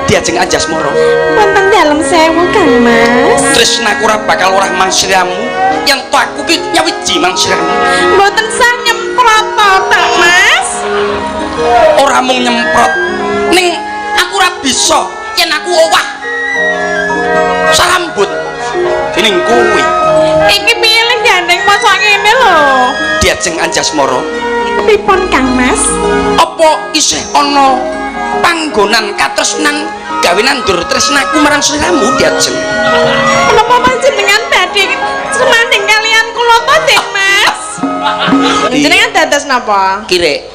diajeng Anjasmara. Wonten dalem sewu Kang Mas. Tresnaku ora bakal ora mangsiramu yen to aku ki nyawiji mangsiramu. Mboten sah nyemprot ta Mas. Ora mung nyemprot ning aku ora bisa yen aku owah sarambut dening kuwi. Iki piye lek gandeng masa ngene lho. Diajeng Anjasmara. Pripun Kang Mas? Apa isih ana panggonan katresnan gawe nandur tresnaku marang sliramu Diajeng? Menapa panjenengan badhe semanding kalian kula to, Dik Mas? Jenengan dados napa? Kirek.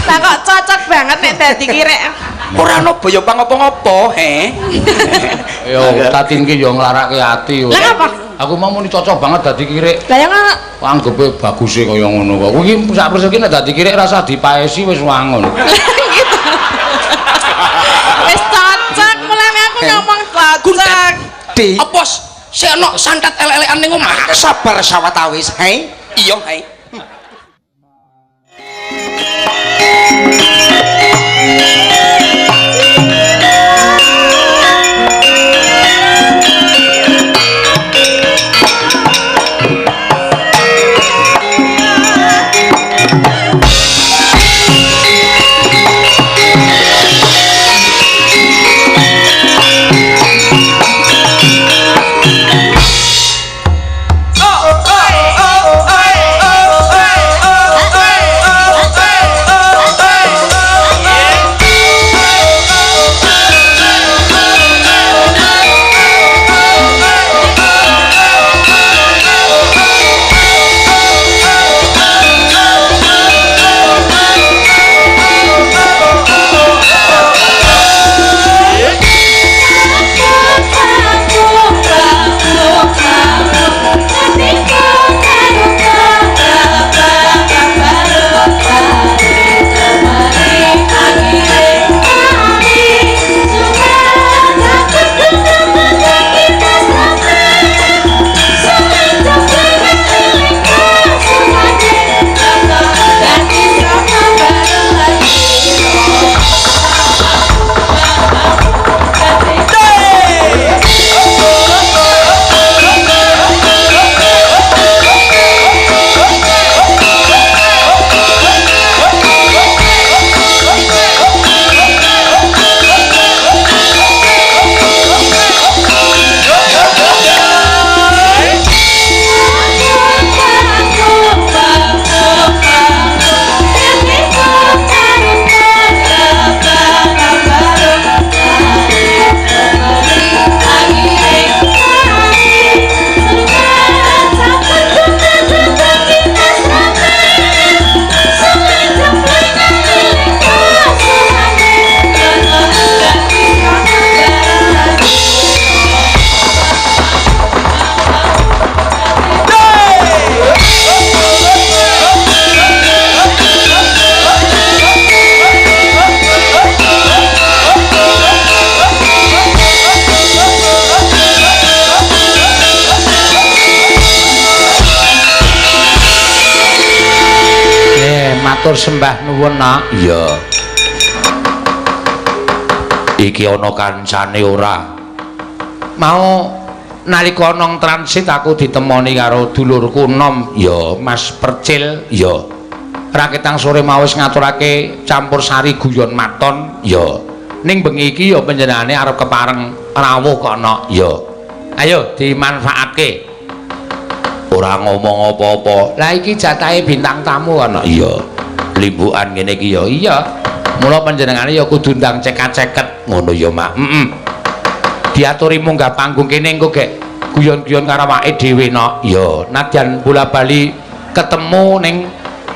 Lah kok cocok banget nek dadi kirek. Ora ana baya pangapa-ngapa, he. Yo tatin ki yo nglarake ati. Lah apa? Aku mau muni cocok banget dadi kirek. Lah yang Anggepe baguse kaya ngono kok. Kuwi sak persiki nek dadi kirek rasa dipaesi wis wangun. wis cocok, mulane aku ngomong cocok. Di. Apa sik ana santet elek-elekan ning omah? Sabar sawetawis, he. Iya, he. Matur sembah nuwun nak. Iya. Iki ana kancane ora. Mau nalika nang transit aku ditemoni karo dulurku Nom, ya Mas Percil, ya. Raketang sore mau wis ngaturake campur sari guyon maton, ya. Ning bengi iki ya panjenengane arep kepareng rawuh kono, ya. Ayo dimanfaatke. Ora ngomong apa-apa. Lah iki jatahe bintang tamu ana. Iya. Limbukan ngene iki ya. Iya. Mula panjenengane ya kudu ndang ceket-ceket ngono ya, Mak. Diaturi munggah panggung kene engko gek guyon-guyon karo awake dhewe no. Iya. Nadyan bola-bali ketemu ning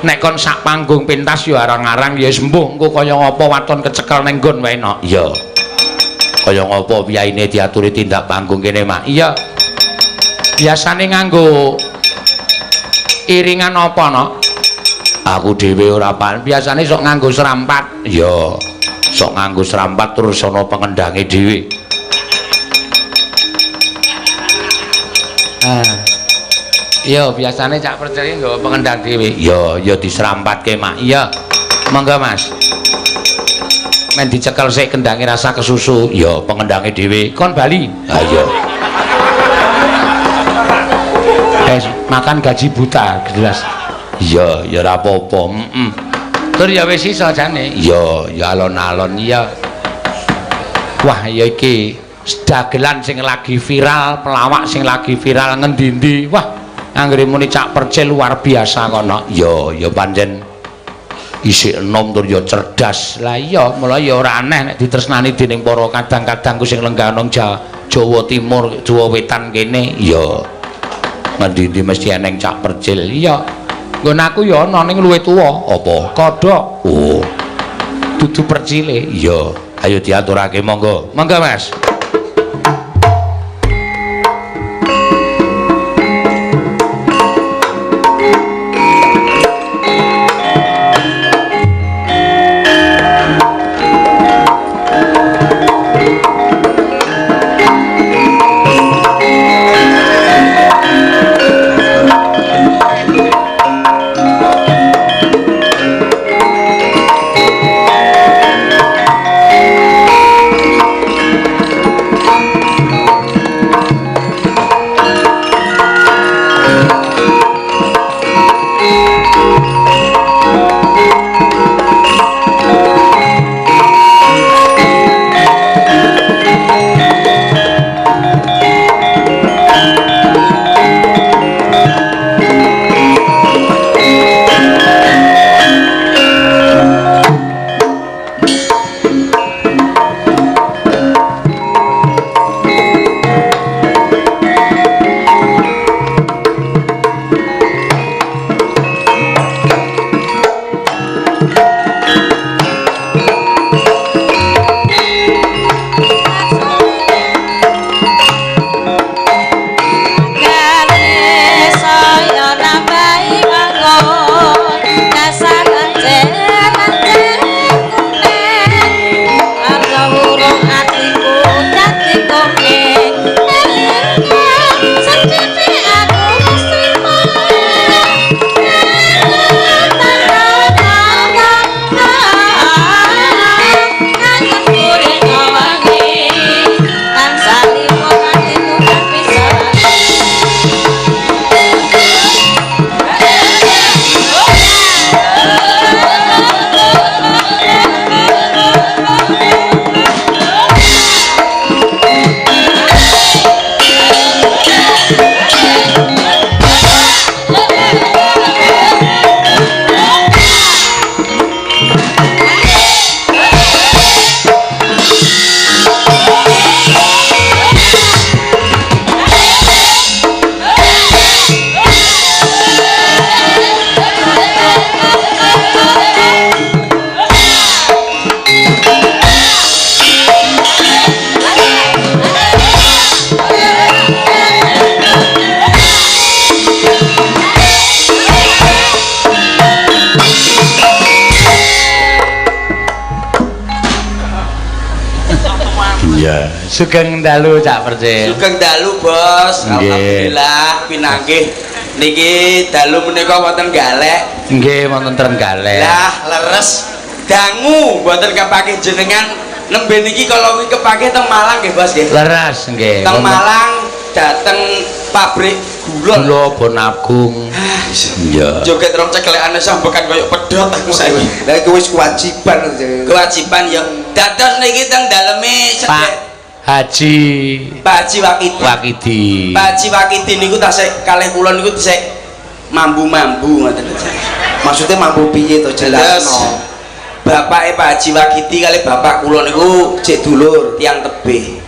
nek kon sak panggung pentas ya arang-arang ya sembuh engko kaya ngapa waton kecekel ning nggon wae no. Iya. Kaya ngapa piyaine diaturi tindak panggung kene, Mak. Iya. Biasane nganggo iringan apa no? Aku dhewe ora pan. Biasane sok nganggo serampat. Ya, sok nganggo serampat terus ana pengendange dhewe. Iya, biasane Cak Percaya nggawa pengendang dhewe. Ya, ya diserampatke, Mak. Iya. Monggo, Mas. men dicekel sik kendange rasa kesusu ya pengendange dhewe kon bali ha iya makan gaji buta jelas iya ya ora apa-apa tur ya wis iso jane iya ya alon-alon iya wah ya iki dagelan sing lagi viral pelawak sing lagi viral ngendi-endi wah anggere muni Cak Percil luar biasa kono ya pancen isih enom tur ya cerdas lah iya mula ya ora aneh nek ditresnani dening para kadang-kadangku sing lenggah nang Jawa Timur Jawa Wetan kene ya ngendi-endi mesti eneng Cak Percil iya nggon aku ya ana ning luwih tuwa apa kodhok oh dudu percile iya ayo diaturake monggo Mas Sugeng dalu Cak Percil. Sugeng dalu Bos. Alhamdulillah pinanggih niki dalu menika wonten galek. Nggih wonten Trenggalek. Lah leres dangu mboten kepake jenengan nembe niki kalau kepake teng Malang nggih Bos nggih. Leres nggih. Teng Malang dateng pabrik gula. Gula Bonagung. Iya. Joget rong ceklekane sambekan koyo pedhot aku saiki. Lah iku wis kewajiban. Kewajiban ya. Dados niki teng daleme sedek Haji Pak Haji Wakidi. Pak Haji Wakidi niku tasik kalih kula niku tasik mambu-mambu ngoten aja. Maksudnya mampu piye to jelasno. Bapake Pak Haji Wakidi kalih bapak kula niku cek dulur tiang tebih.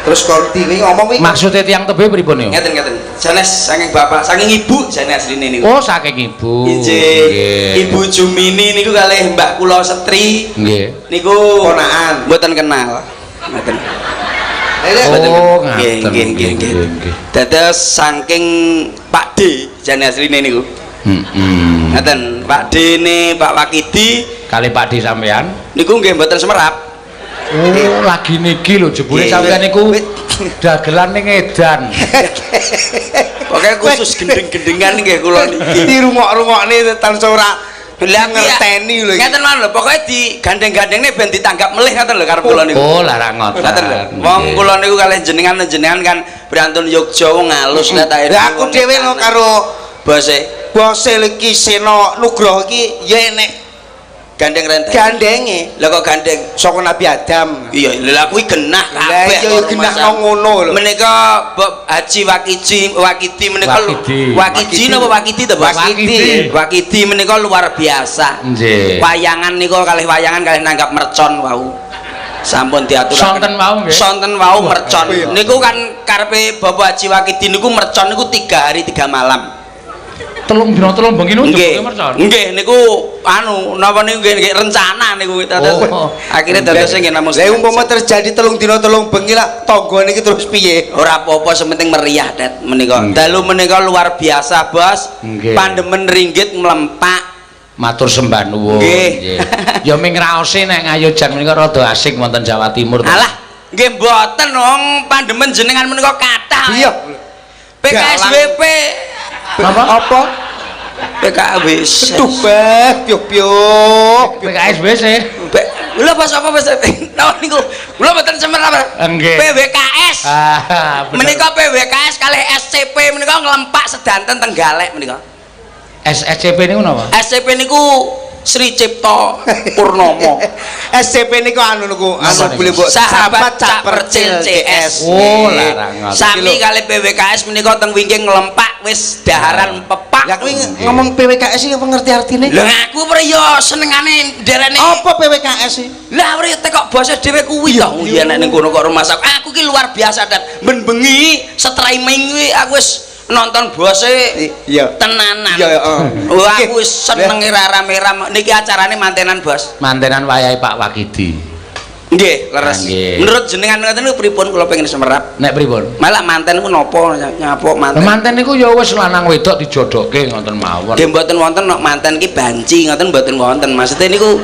Terus konti iki ngomong iki maksudnya tiang tebih pripun niku? Ngeten. Sanes saking bapak, saking ibu jane asline niku. Oh, saking ibu. Nggih. Ibu Jumini niku kalih Mbak kula Setri. Nggih. Niku ponakan. Mboten kenal. Ngoten. Oh, nggih. Dados saking Pak D jane asline niku. Ngoten, Pak D ne Pak Wakidi kali Pak D sampean niku nggih mboten semerap. Oh, lagi niki lho jebule sampean niku dagelan ning edan. Pokoke khusus gendeng-gendengan nggih kula niki. di rumok-rumokne tansah ora Lah ngerteni lho iki. Ngeten lho, pokoke digandeng-gandengne ben ditanggap melih ngoten lho karep kula niku. Oh, larang ngoten. Ngoten lho. Wong kula niku kalih jenengan kan Brantun Yogya wong alus lah tak. Lah aku dhewe lho karo bose. Bose iki Sena Nugroho iki ya enek Gandeng renteng. gandenge. Lah kok gandeng? Saka Nabi Adam. Iya, lha kuwi genah Lah kabeh. iya genah ngono lho. Menika Haji Wakidi menika Wakidi napa Wakidi to, Bos? Wakidi menika luar biasa. Nggih. Wayangan niku kalih nanggap mercon wau. Sampun diaturaken. Sonten wau nggih. Sonten wau mercon. Niku kan karepe Bapak Haji Wakidi niku mercon niku 3 hari 3 malam. Telung dina telung bengi niku Nggih. mercon. Nggih niku napa niku nggih rencana niku terus akhire dados nggih namung. Lah umpama terjadi 3 dina 3 bengi lah tangga niki terus piye? Ora apa-apa sementing meriah Det menika. Dalu menika luar biasa, Bos. Pandemen ringgit mlempak. Matur sembah nuwun. Nggih. Ya ming raose nek ngayojan menika rada asing wonten Jawa Timur. Alah, nggih mboten wong pandemen jenengan menika kathah. Iya. PKSWP. Apa? PKWS. Aduh, piok-piok. PKS wis e. Lha pas apa Mas? Nah niku kula mboten semer apa? Nggih. PWKS. Menika PWKS kalih SCP menika nglempak sedanten Tenggalek menika. SCP niku napa? SCP niku Sri Cipto Purnomo. SCP niku anu boleh mbok Sahabat Cak Percil CS. Oh, larang. Sami kali PWKS menika teng wingking nglempak wis daharan pepak. Lah kuwi ngomong PWKS iki apa ngerti artine? Lah aku priyo senengane nderene. Apa PWKS iki? Lah priyo tekok basa dhewe kuwi to. Iya nek ning kono kok rumah sak. Aku ki luar biasa dan ben bengi streaming kuwi aku wis nonton bose iya tenanan. Iya, Wah aku wis seneng rame-rame niki acarane mantenan, Bos. Mantenan wayahe Pak Wakidi. Nggih, leres. Menurut jenengan ngoten niku pripun kula pengen semerap? Nek pripun? Malah manten ku napa nyapuk manten? Manten niku ya wis lanang wedok dijodokke ngoten mawon. Nggih mboten wonten nek manten ki banci ngoten mboten wonten. Maksudnya niku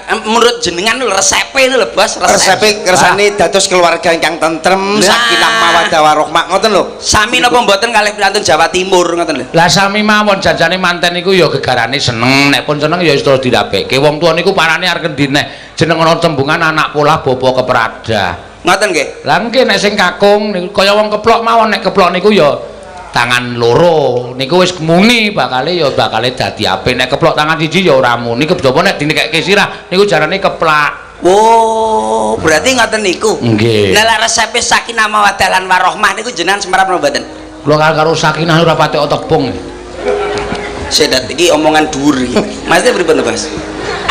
menurut jenengan resepe lho Bos, resepe kersane dados keluarga ingkang tentrem, sakinah mawaddah warahmah ngoten lho. Sami napa mboten kalih prantun Jawa Timur ngoten lho. Lah sami mawon janjane manten niku ya gegarane seneng, nek pun seneng ya wis terus dirabekke. Wong tuwa niku parane arep endi nek jeneng ana tembungan anak pola bapa keprada. Ngoten nggih. Lah nggih nek sing kakung niku kaya wong keplok mawon, nek keplok niku ya tangan loro niku wis muni bakale ya bakale dadi apik, nek keplok tangan siji ya ora muni, kejaba nek dinikekke sirah niku jarane keplak. Oh, berarti ngoten niku. Nggih. Lah lek resepe sakinah mawaddah lan warahmah niku jenengan semerap napa mboten? Kula karo sakinah ora patek tebong. Sedat iki omongan dhuwur iki. Maksudnya pripun to, Bos?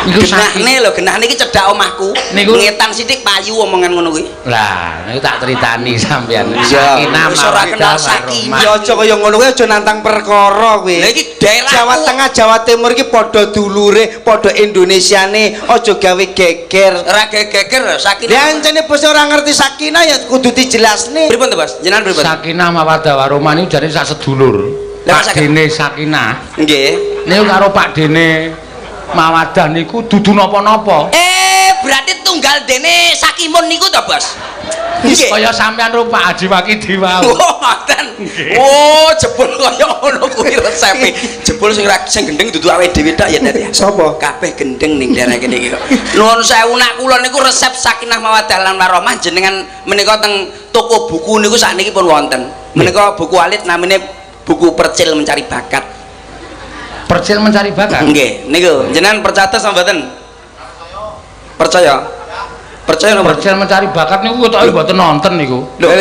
Iku genahne lho, genahne iki cedhak omahku. Niku ngetan sithik payu omongan ngono kuwi. Lah, niku tak critani sampean. Sakinah ora kenal sakinah. Ya aja kaya ngono kuwi aja nantang perkara kuwi. Lah iki daerah Jawa Tengah, Jawa Timur iki padha dulure, padha Indonesiane, aja gawe geger. Ora geger sakinah. Lah ancene bos ora ngerti sakinah ya kudu dijelasne. Pripun to, Bos? Jenengan pripun? Sakinah mawaddah warahmah niku jare sak sedulur. Pak Dene Sakinah. Nggih. Niku karo Pak Dene mawaddah niku dudu napa-napa. Berarti tunggal dene Sakimun niku to, Bos? Nggih. Kaya sampean ro Pak Haji Wakidi wae. Oh, ngoten. Oh, jebul kaya ngono kuwi resepe. Jebul sing gendeng dudu awake dhewe tok ya, Dad ya. Sapa? Kabeh gendeng ning daerah kene iki kok. Nuwun sewu nak kula niku resep sakinah mawaddah lan warahmah jenengan menika teng toko buku niku sakniki pun wonten. Menika buku alit namine buku Percil Mencari Bakat. Percil Mencari Bakat. Nggih, niku jenengan percaya sama mboten? Percaya? Percaya napa? Percil Mencari Bakat niku ketoke mboten nonton niku. Lho,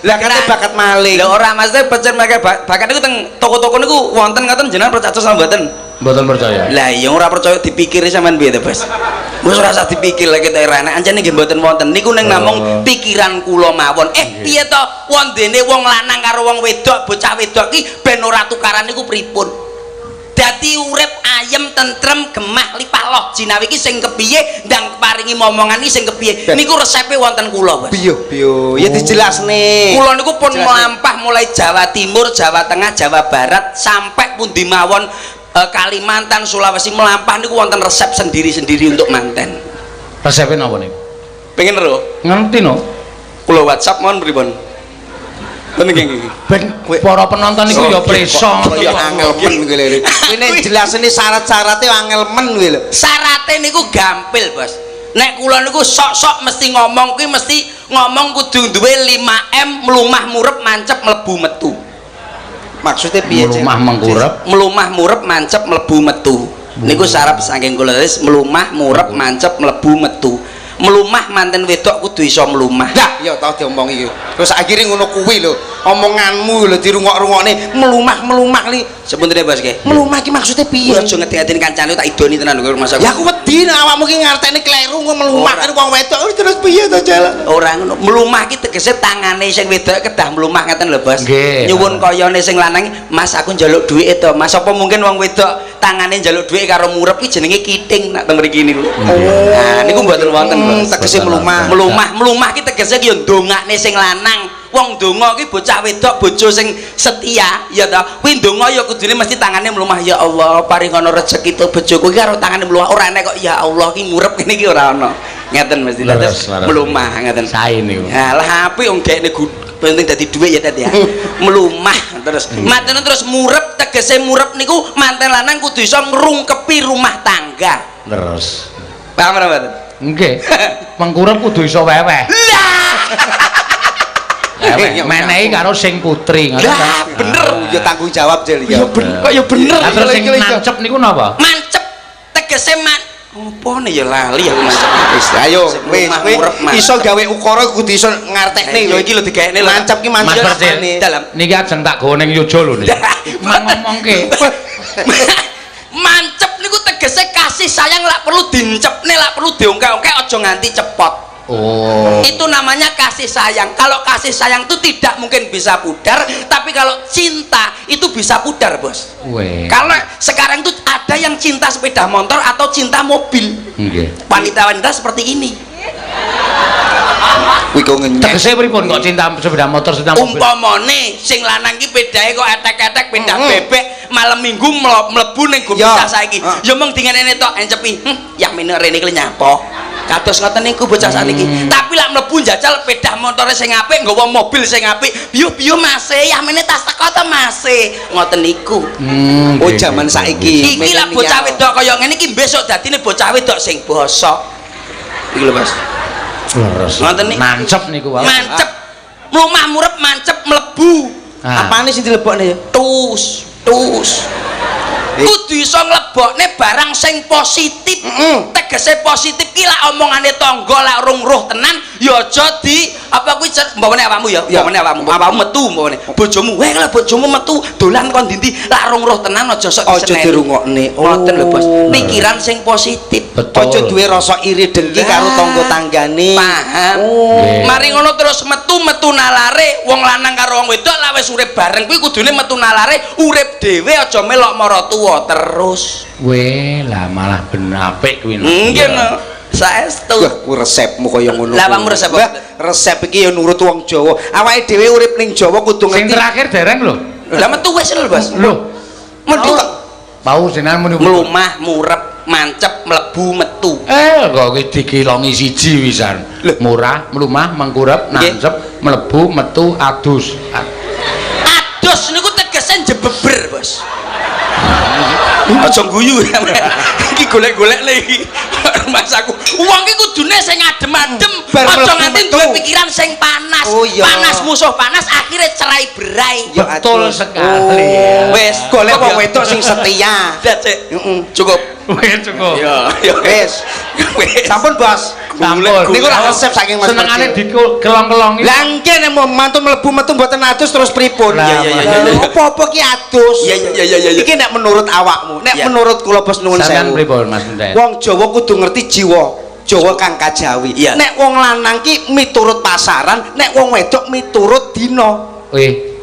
lah kate bakat maling. Lho ora maksudnya Percil Mencari Bakat niku teng toko-toko niku wonten ngoten jenengan percaya sama mboten? Mboten percaya. Lah iya ora percaya dipikiri sampean piye to, Bos? Wis ora usah dipikir lagi ta era nek ancene nggih mboten wonten. Niku ning namung pikiran kula mawon. Piye to wondene wong lanang karo wong wedok, bocah wedok ki ben ora tukaran niku pripun? Dadi urip ayem tentrem gemah lipah loh jinawi iki sing kepiye ndang paringi momongan iki sing kepiye. Niku resepe wonten kula, Bos. Piye ya dijelasne. Kula niku pun melampah mulai Jawa Timur, Jawa Tengah, Jawa Barat sampai pundi mawon Kalimantan, Sulawesi melampah niku wonten resep sendiri-sendiri untuk manten. Resepnya napa niku? Pengen ero? Ngerti no? Kula WhatsApp mohon pripun? Ben para penonton iku ya preso kaya angel men kuwi lho. Kuwi jelasane syarat-syarate angel men kuwi lho. Syarate niku gampil, Bos. Nek kula niku sok-sok mesti ngomong kuwi mesti ngomong kudu duwe 5M mlumah murep mancep mlebu metu. Maksudnya piye, Cek? Mlumah mengkurep. Mlumah murep mancep mlebu metu. Niku syarat saking kula wis mlumah murep mancep mlebu metu. Mlumah manten wedok kudu iso mlumah. Lah, ya tau diomongi iki. Terus akhire ngono kuwi lho. Omonganmu lho dirungok-rungokne melumah-melumah li. Sepuntene Bos ki. Melumah ki maksudnya piye? Aja ngeti-ngetin kancane tak idoni tenan karo Mas aku. Ya aku wedi nek awakmu ki ngarteni kleru kok melumah karo wong wedok terus piye to, Jal? Ora ngono. Melumah ki tegese tangane sing wedok kedah melumah ngeten lho, Bos. Nggih. Nyuwun kayane sing lanang, Mas aku njaluk dhuwit to. Mas apa mungkin wong wedok tangane njaluk dhuwit karo murep ki jenenge kiting nak teng mriki niku. Nah, niku mboten wonten, Bos. Tegese melumah. Melumah ki tegese ki yo ndongakne sing lanang. Wong ndonga ki bocah wedok bojo sing setia ya ta. Kuwi ndonga ya kudune mesti tangane melumah, ya Allah paringono rezeki to bojoku ki karo tangane melumah. Ora enek kok ya Allah ki murep kene iki ora ana. Ngeten mesti terus melumah ngeten. Sae niku. Nah, lah apik wong gekne penting dadi dhuwit ya Tet ya. Melumah terus. Maten terus murep tegese murep niku manten lanang kudu iso ngrungkepi rumah tangga. Terus. Paham ora mboten? Nggih. Mengkurep kudu iso weweh. Menehi karo sing putri ngoten. Lah bener Ya tanggung jawab, Jel. ya bener kok ya bener. Lah terus sing nancep niku napa? Mancep tegese opo ne ya lali aku mancep. Wis ayo wis Murep, iso gawe ukara kudu iso ngartekne ya iki lho digaekne lho. mancep ki Mas mancep Percil. Dalam. Niki ajeng tak gawa ning yojo lho niki. Ngomongke. Mancep niku tegese kasih sayang lak perlu dincepne lak perlu diongke-ongke aja nganti cepot. Oh. Itu namanya kasih sayang. Kalau kasih sayang itu tidak mungkin bisa pudar, tapi kalau cinta itu bisa pudar, Bos. Weh. Kalau sekarang itu ada yang cinta sepeda motor atau cinta mobil. Nggih. Wanita-wanita seperti ini. kuwi kok ngenyek Tegese pripun kok cinta sepeda motor cinta mobil? Umpamane sing lanang ki pedae kok etek-etek peda bebek malam minggu mlebu ning gur Ya. pisah saiki. Ya mung dingenene tok encepi. Ya meneh rene iki nyapo. Kados ngoten niku bocah sakniki. Tapi lak mlebu njajal pedah motore sing apik, nggawa mobil sing apik, biyo-biyo Mas, ya meneh tas teko to Mas. Ngoten niku. oh jaman saiki Iki lak bocah wedok kaya ngene iki besok dadine bocah wedok sing bosok. Iki lho Mas. Leres. Ngoten niku. Nancep niku wae. Mancep. Mlumah murep mancep mlebu. apane sing dilebokne ya Tus. Kudu iso nglebokne barang sing positif. Tegese positif ki lak omongane tangga lak rung roh tenan ya aja di apa kuwi mbawene awakmu ya, mbawene awakmu metu mbawene. Bojomu, weh lho bojomu metu dolan kon ndi lak rung roh tenan aja sok aja dirungokne ngoten lho Bos. Pikiran sing positif. aja duwe rasa iri dengki karo tangga tanggane Paham. Mari ngono terus metu nalare wong lanang karo wong wedok lak wis urip bareng kuwi kudune metu nalare urip dhewe aja melok mara tuwa terus. Weh, lah malah ben apik kuwi. Nggih no. Saestu. wah ku resepmu kaya ngono Lah awakmu resep apa? resep iki ya nurut wong Jawa awake dhewe urip ning Jawa kudu Sing ngerti terakhir dereng lho. Lah metu wis lho Bos. Lho, Metu kok bau jenengan muni mlumah murep mancep mlebu metu. kok kuwi dikilongi siji wisan. Murah, mlumah, mengkurep, nancep, mlebu, metu, adus. Adus niku tegese jebeber Bos. Aja guyu iki golek-golek iki Mas aku. Wong iki kudune sing adem-adem, aja nganti duwe pikiran sing panas. Panas musuh panas akhirnya cerai berai. Betul sekali. Wes golek wong wedok sing setia Cukup. Wis cukup. Ya wis sampun Bos Sampun. niku ora resep saking Mas Senengane Percil. dikelong-kelongi. lah engke nek mantu mlebu metu mboten adus terus pripun Iya. apa-apa ki adus Iya. iki nek menurut awakmu nek Iya. menurut kula Bos nuwun Sampeyan sewu pripun Mas Munten? wong Jawa kudu ngerti jiwa Jawa kang kajawi Iya. nek wong lanang ki miturut pasaran nek wong wedok miturut dina Wih,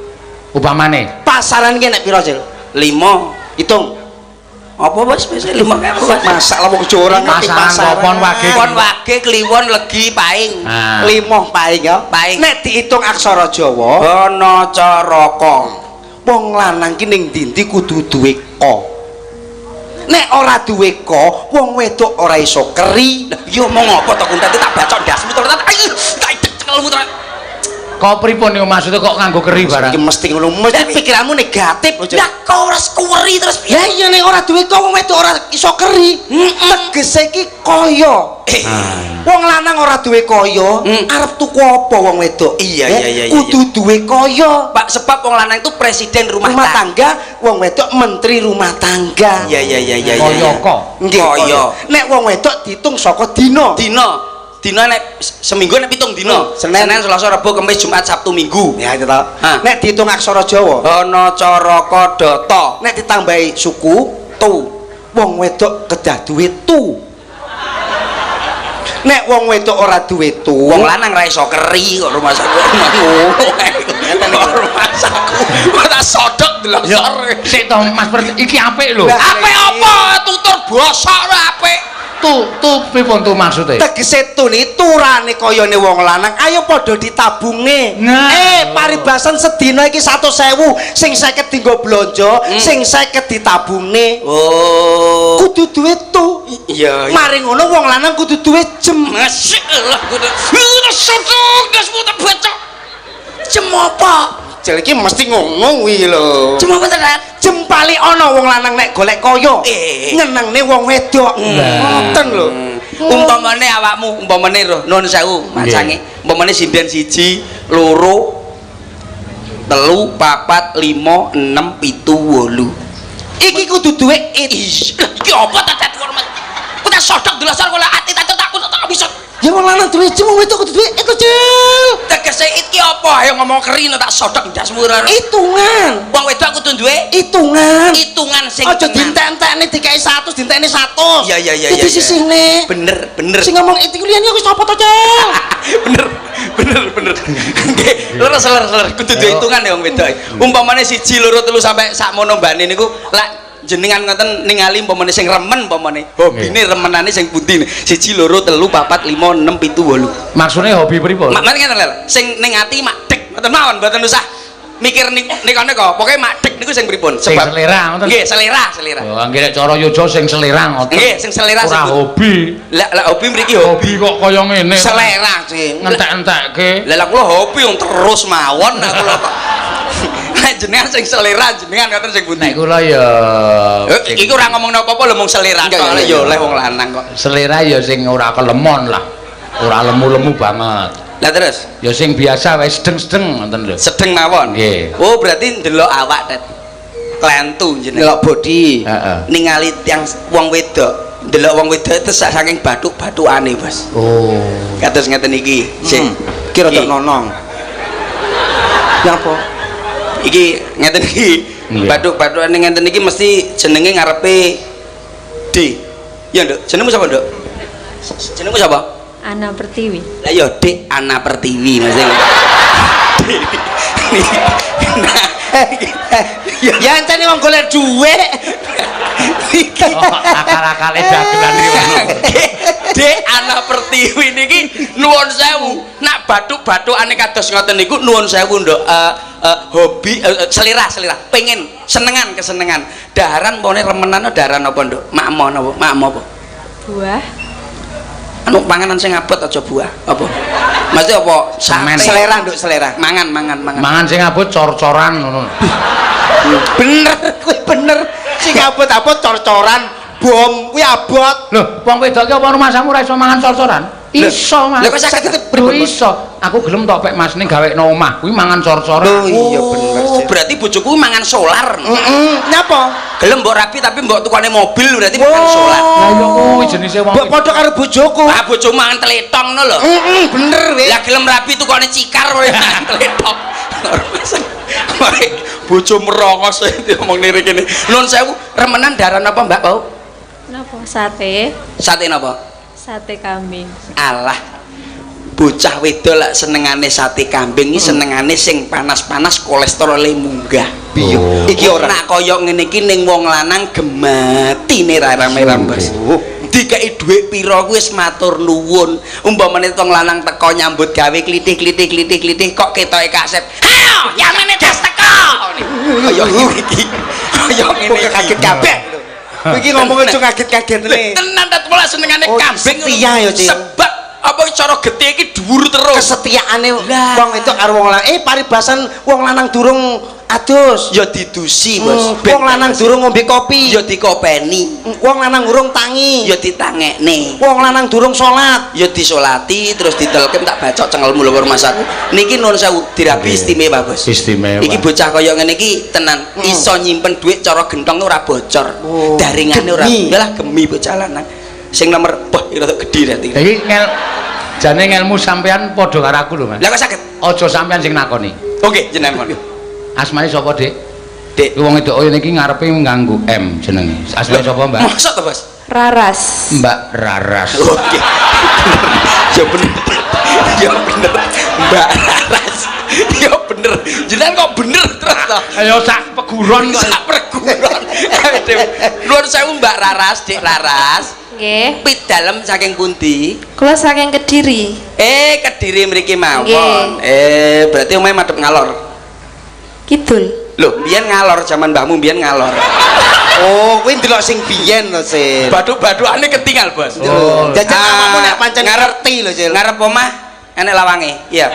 upamane pasaran ki nek pira Cil 5. hitung Apa Bos? Wis 5 masalah wong Jawa ora ngerti pasaran pon wage. Pon wage kliwon legi paing. Nah, limoh paing ya Paing. nek diitung aksara Jawa Ana caraka. wong lanang ki ning ndi kudu duwe ko nek ora duwe ko wong wedok ora iso keri Lah yo omong apa to kuntet tak bacok ndasmu to. Ayo tak cekelmu to. Kok pripun niku maksudnya kok nganggo keri barang? Iki mesti ngono. Mesti pikiranmu negatif aja. Lah kok ora kuweri terus Ya iya nek ora duwe kok wong wedok ora iso keri. Tegese iki kaya. Wong lanang ora duwe kaya, arep tuku apa wong wedok? Iya. Kudu duwe kaya. Pak, sebab wong lanang itu presiden rumah Tangga, wong wedok menteri rumah tangga. Iya. Kaya kok. Nggih kaya. Nek wong wedok diitung saka dina. Dina nek seminggu nek 7 dina. Senin, Selasa, Rabu, Kamis, Jumat, Sabtu, Minggu. Ya itu ta. Nek diitung aksara Jawa, Ana Caraka Data. nek ditambahi suku tu, wong wedok kedah duwe tu. Nek wong wedok ora duwe tu, Wong lanang ra iso keri kok rumah saku. Rumah saku. Kok tak sodok delok Ya, sore. sik to Mas iki apik lho. Apik apa? Tutur bosok lho apik. Tu pripun tu maksude? tegese tu ni turane kayane wong lanang, ayo padha ditabunge. Nah. Paribasan sedina iki 100.000, sing 50 dienggo blonjo, sing 50 ditabungne. Oh. Kudu duwe tu. Iya. Mari ngono wong lanang kudu duwe jem. Masyaallah kudu. Udah sodok gasmu tak baca. Jem apa? Jel iki mesti ngomong kuwi lho. Jem apa tenan? Jem pali ana wong lanang nek golek kaya. Nyenengne wong wedok. Ngoten lho. Umpamane awakmu, umpamane lho, nuwun sewu, macange. Umpamane sinden 1, 2, 3, 4, 5, 6, 7, 8. Iki kudu duwe Iki apa ta Mas? Ku tak sodok delosan kula ati tak bisa. Ya wong lanang duwe jem, wong wedok kudu duwe itu Jel. Tegese iki apa? Ayo ngomong kerino tak sodok ndasmu ora. Hitungan. Wong wedok kudu duwe Hitungan sing aja dintek-entekne dikai 100 dintekne 100. Iya. Itu sisihne. Bener. Sing ngomong itu liyane wis apa to, Cel? bener. Nggih, leres kudu duwe hitungan ya wong wedok. Umpamane 1, 2, 3 sampai sakmono mbane niku lak jenengan ngoten ningali umpamane sing remen umpamane hobine remenane sing pundi 1, 2, 3, 4, 5, 6, 7, 8. Maksudnya hobi pripun? Mak ngene lho, sing ning ati mak dek ngoten mawon mboten usah mikir nikone kok. Pokoke mak dek niku sing pripun? Sing selera ngoten. Nggih, selera. Oh, nggih nek cara yoga sing selera ngoten. Nggih, sing selera ora hobi. Lah hobi mriki Hobi kok kaya ngene. selera sing Ngentek-entekke. lah kula hobi yang terus mawon nah kula kok. Nek jenengan sing selera jenengan ngoten sing pundi? Nek kula ya Iki ora ngomong apa-apa lho mung selera tok ya oleh wong lanang kok. selera ya sing ora kelemon lah. Ora lemu-lemu banget. Lah terus Ya sing biasa wae sedeng-sedeng ngoten lho. sedeng mawon. Nggih. Oh berarti ndelok awak Tet. Klentu jeneng. Delok body. Heeh. Ningali yang wong wedok. Ndelok wong wedok itu saking bathuk-bathukane, Bos. Oh. Kados ngeten iki. Sing Kira tok nonong. Ya apa? iki ngeten iki. Nggih. Bathuk-bathukane ngeten iki mesti jenenge ngarepe D. Ya, Nduk. Jenengmu sapa, Nduk? Jenengmu sapa? Ana Pertiwi. Lah ya Dik Ana Pertiwi Mas. Ya entene wong golek dhuwit. Akal-akale dagelan riyono. Dek Ana Pertiwi niki nuwun sewu. Nak bathuk-bathukane kados ngoten niku nuwun sewu, Nduk. Hobi selera. Pengen kesenengan. Daharan pone remenan daharan apa, Nduk? Makmo napa? Makmo apa? Buah. Anu panganan sing abot aja buah. Apa? Mesti apa? Semen. Selera, Nduk, selera. Mangan. Mangan sing abot cor-coran ngono. Bener, kuwi bener. Sing abot-abot cor-coran, bom kuwi abot. Lho, wong wedok ki apa rumahmu ora iso mangan cor-coran? Iso, Mas. Lha kok saged Lho iso. Aku gelem tok pek Mas ning gawekno omah kuwi mangan cor-coran. Lho iya bener. Oh, berarti bojoku mangan solar. Nyapa? Gelem mbok rapi tapi mbok tukane mobil berarti mangan solar. Lah iya kuwi jenise wong. Mbok padha karo bojoku. Ah bojo mangan teletong ngono lho. Bener weh. Lah gelem rapi tukane cikar kowe mangan teletong. Kowe bojo merongos ngomong nire kene. Nuwun sewu, remenan daran apa Mbak Pau? Napa? Sate. Sate napa? Sate kambing. Alah. Bocah wedok lak senengane sate kambing iki senengane sing panas-panas kolesterole munggah. Piye? Iki ora. Nak kaya ngene iki ning wong lanang gematine ra rame-rame. Dikei dhuwit pira kuwi wis matur nuwun. Umpamane wong lanang teko nyambut gawe klithik kok ketoke kasep. Ayo, yamene das teko. Kaya ngene iki. Kaya ngene iki Kaget kabeh. Kowe iki ngomong aja kaget-kagetne. Tenan ta pola senengane kambing. Setia ya, Cil. Sebab apa apa cara getih iki dhuwur terus. Kesetiaane Lah. wong wedok karo wong lanang. Paribasan wong lanang durung adus. Ya didusi, Bos. Wong lanang durung ngombe kopi. ya dikopeni, Wong lanang durung tangi. ya ditangekne. Wong lanang durung salat. Ya disolati terus ditelkem tak bacok cengelmu lho Mas aku. Niki nuwun sewu dirabi istimewa, Bos. Istimewa. Iki bocah kaya ngene iki tenan iso nyimpen dhuwit cara gentong ora bocor. Daringane ora. Yalah gemi bocah lanang. Sing nomor rada gedhi rati. Iki jane ngelmu sampean padha karo aku lho, Mas. Lah kok saged? Aja sampean sing nakoni. Oke, jenengan mon. Asmane sapa, Dik? Dik. Wong wedok niki ngarepe nganggo M jenenge. Asmane sapa, Mbak? Mosok to, Bos? Raras. Mbak Raras. Oke. Ya bener. Ya bener. Mbak Raras. Ya bener. Jenengan kok bener terus to? Ayo sak peguron kok. Sak perguruan. Nuwun sewu Mbak Raras, Dik Raras. Nggih. Pit dalem saking pundi? Kula saking Kediri. Kediri mriki mawon. Nggih. Berarti omahe madhep ngalor. Kidul. Lho, biyen ngalor zaman mbahmu biyen ngalor. Oh, kuwi ndelok sing biyen lho, Sil. Baduk-badukane ketinggal, Bos. Oh. Jajan awakmu nek pancen ngerti lho, Sil. Ngarep omah enek lawange. Iya.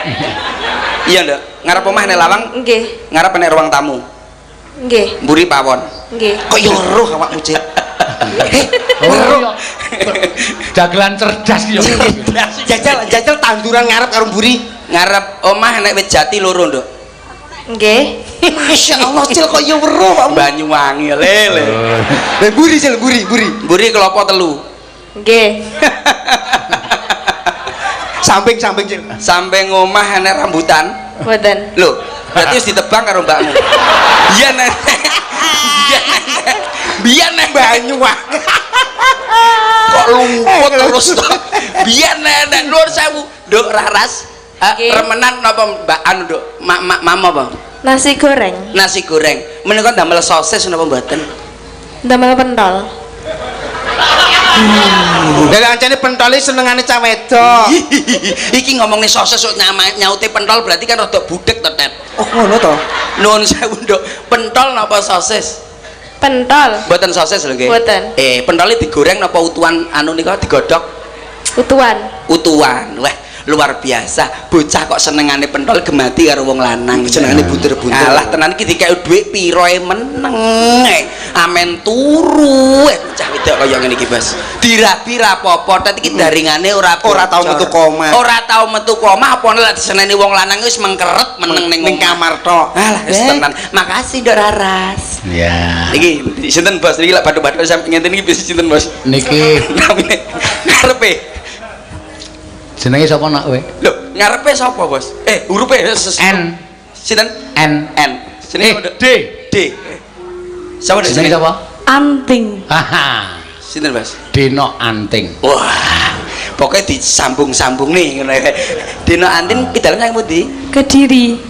Iya, Nduk. Ngarep omah enek lawang, Nggih. ngarep enek ruang tamu. Nggih. Mburi pawon. Nggih. Kok yo weruh awakmu, Cil. Oh, dagelan cerdas yo. Jajal tanduran ngarep karo mburi. Ngarep omah enek wit jati loro, Nduk. Nggih. Masya Allah, Cil, kok yo weruh awakmu. Banyuwangi lele. Mburi, Cil, mburi. Mburi kelopo telu. Nggih. Samping, Cil. Samping omah enek rambutan. Mboten. Lho, berarti wis ditebang karo mbakmu. Iya, Nek. Biyen nek Banyuwangi. Kok lumput terus to. Biyen nek nuwun sewu, Nduk Raras. Remenan napa Mbak anu, Nduk? Mama apa? Nasi goreng. Nasi goreng. Menika damel sosis napa mboten? Damel pentol. Dari ancane pentole senengane cah wedok. Iki ngomongnya sosis kok nyaute pentol berarti kan rada budek to, Tet. Oh, ngono to. Nuwun sewu, Nduk. Pentol napa sosis? Pentol. Mboten sosis lho nggih. Mboten. Pentole digoreng napa utuhan anu nika digodhog? Utuhan. Utuhan. Wah, luar biasa. Bocah kok senengane pentol gemati karo wong lanang. Senengane bunter-bunter. Alah tenan iki dikek dhuwit piro meneng. Amen turu. Bocah wedok kaya ngene iki, Bos. Dirabi ra apa-apa, tet iki daringane ora tau metu koma. Ora tau metu koma apa nek diseneni wong lanang wis mengkeret meneng ning kamar tok. Alah wis tenan. Makasih Nduk Raras. Ya. Iki sinten Bos? Niki lak bathuk-bathuk sampe ngenten iki bisa sinten Bos? Niki Namine ngarepe. jenenge sapa nak kowe? Lho, ngarepe sapa, Bos? Hurufe N. sinten? N. Jenenge D. D. Sapa Jenenge sapa? Anting. Haha. Sinten, Bos? Dino Anting. Wah. Pokoknya disambung-sambung nih ngono ya. Dino Antin pidalen nang pundi? Kediri.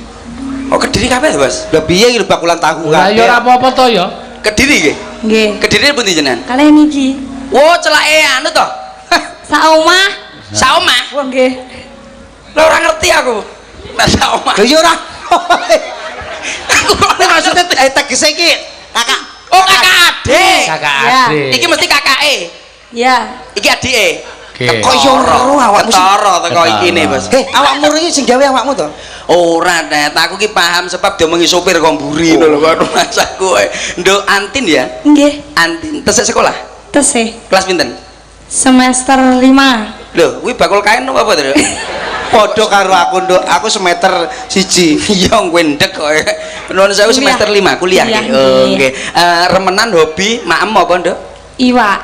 Oh, Kediri kabeh, Bos. Lah piye iki bakulan tahu Lah ya ora apa-apa to ya. Kediri nggih. Nggih. Kediri pundi jenengan? Kalih niki. Oh, celake anu to. Saomah. Saomah. Wah nggih. Lah ora ngerti aku. Lah saomah. Lah ya ora. Aku Maksudnya tegese iki kakak. Oh, kakak adik. Kakak Ya. adik. Iki mesti kakake. Ya. Iki adike. Oke. Kok yo weruh awakmu sih? Ketara teko Ketara. iki ne, Bos. Awakmu iki sing gawe awakmu to? Ora, Net. Aku ki paham sebab diomongi sopir kok mburi ngono lho karo masaku. Nduk Antin ya? Nggih. Antin tesih sekolah. Tesih. Kelas pinten? Semester 5. Lho, kuwi bakul kain apa to, Nduk? Padha karo aku, Nduk. Aku semester 1. Iya, kowe ndek kok. Nuwun sewu Kuliah. semester 5 kuliah. Kuliah, nggih. Oh, nggih. nggih. Remenan hobi maem apa, Nduk? Iwak.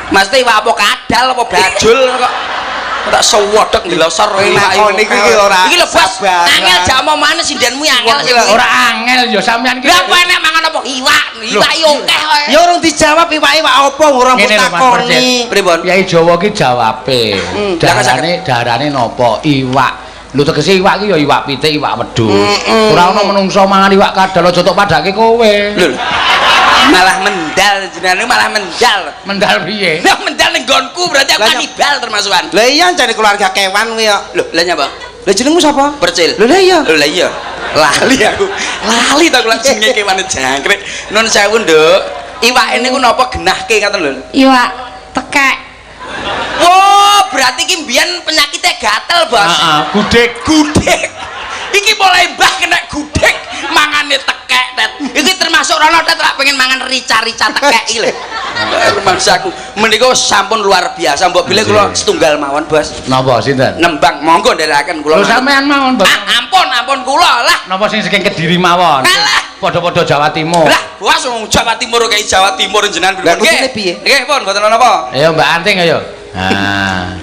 Mesti iwak apa kadal apa bajul kok. Tak sewodok ndelosor iwak Lakon iki ki ora Iki lho, Bos. sabar. Angel jak omongane sindenmu angel sih. Ora angel ya sampean ki. Lah apa enek mangan apa? Iwak yo akeh kowe. Ya urung dijawab iwake iwak apa ora mbok Ngene lho, Mas takoni. Pripun? Yai Jawa ki jawabe. Darane napa? Iwak. Lho tegese iwak ki ya iwak pitik, iwak wedhus. Ora ana menungso mangan iwak kadal aja tok padake kowe. Lho. Malah mendal jenenge malah mendal. Mendal piye? Lah mendal ning nggonku berarti aku Lah, kanibal termasukan. Lah iya jane keluarga kewan kuwi ya. Lho, lah nyapa? Lah jenengmu sapa? Percil. Lho lah iya. Lho lah iya. Lali aku. Lali ta kula jenenge kewane jangkrik. Nun sewu, Nduk. Iwake niku napa genahke ngoten lho. Iwak tekek. Wah, Oh, berarti iki mbiyen penyakitnya gatel, Bos. Heeh, gudeg. Iki mulai mbah kena gudeg, mangane tekek, Tet. Iki termasuk rono Tet rak pengen mangan rica-rica tekek iki lho. Rumangsaku menika sampun luar biasa, mbok bilih kula setunggal mawon, Bos. Napa sinten? Nembang monggo nderekaken kula. Lho sampean mawon, Bos. Ampun kula lah. Napa sing saking Kediri mawon? Alah. Padha-padha Jawa Timur. Lah, Bos wong Jawa Timur kayak Jawa Timur jenengan Lah kusine piye? Nggih, pun mboten napa. Ayo Mbak Anting ayo. Nah.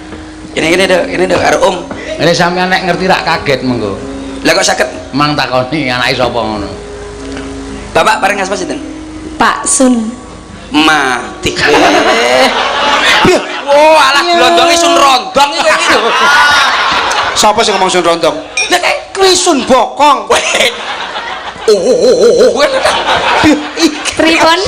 Ini Dok, karo Om. Ini sampean nek ngerti rak kaget mengko. Lah kok saged Mang takoni anake sapa ngono. Bapak bareng asma sinten? Pak Sun. Mati. Oh, alah glondonge sun rondong iki kowe iki lho. Sapa sing ngomong sun rondong? Lah kayak Krisun bokong. Pripun?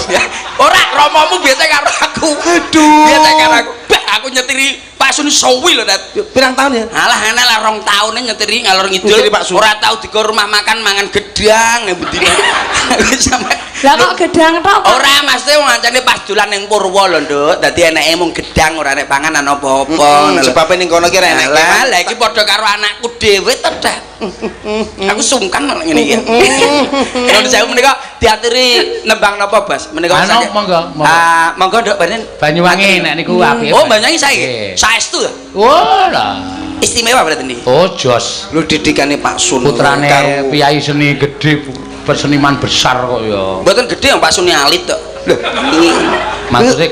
Ora romomu biasa karo aku. Aduh. Biasa karo aku. Bah, aku nyetiri Pak Sun Sowi lho, Tet. Pirang tahun ya? Alah ana lah 2 taune nyetiri ngalor ngidul. Nyetiri Pak Sun. Ora tau digo rumah makan mangan gedang bendina. Sampai Lah kok gedang tok? Pak? ora mesti wong ancane pas dolan ning Purwo lho, Nduk. Dadi eneke mung gedang ora nek panganan apa-apa. Sebab ning kono ki ra enak. Lah iki padha karo anakku dhewe to, Tet. Aku sungkan malah ngene iki. Kalau saya menika diaturi nembang napa, Bos? Menika Anu monggo. Ah, monggo Nduk Banen. Banyuwangi nek niku apik. Oh, Banyuwangi sae. Saestu ya? Oh lah. Istimewa berarti ini. Oh jos. Lu didikane Pak Sun. Putrane karo piyai seni gede, seniman besar kok ya. Mboten gede yang Pak Suni alit tok. Lho, ini Maksudnya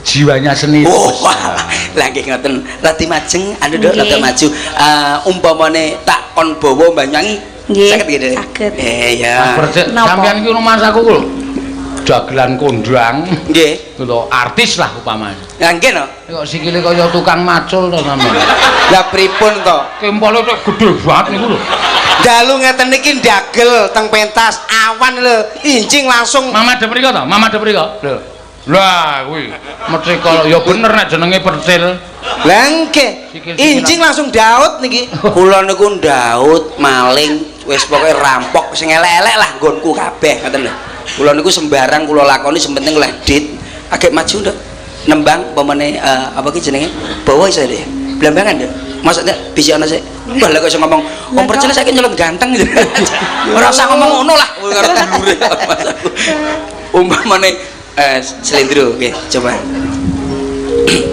jiwanya seni itu oh, besar. lah nggih ngoten. Rati majeng anu Nduk rada maju. Umpamane tak kon bawa Banyuwangi Nggih. saged nggih, Dek? Saged. Ya. Percek Napa? sampean iki rumah saku lho. Dagelan kondang. Nggih. Lho artis lah upamane. Lah nggih no. Kok sikile kaya tukang macul to sampean. Lah pripun to? Kempole kok gede banget niku lho. Dalu ngeten iki ndagel teng pentas awan lho, injing langsung. Mama de mriko to? Mama de mriko. Lho. Lah kuwi metrika ya bener nek jenenge percil. Lah nggih. Injing langsung daud niki. Kula niku ndaut, maling, wis pokoke rampok sing elek-elek lah nggonku kabeh ngoten lho. Kula niku sembarang kula lakoni sementing oleh dit. Agek maju Nduk. Nembang pemene apa ki jenenge? Bawa iso deh. Blambangan Nduk. Maksudnya bisi ana sik. Wah lha kok iso ngomong Om Percil saiki nyeluk ganteng gitu. Ora usah ngomong ngono lah karo dulure. Umpamane selendro nggih, coba.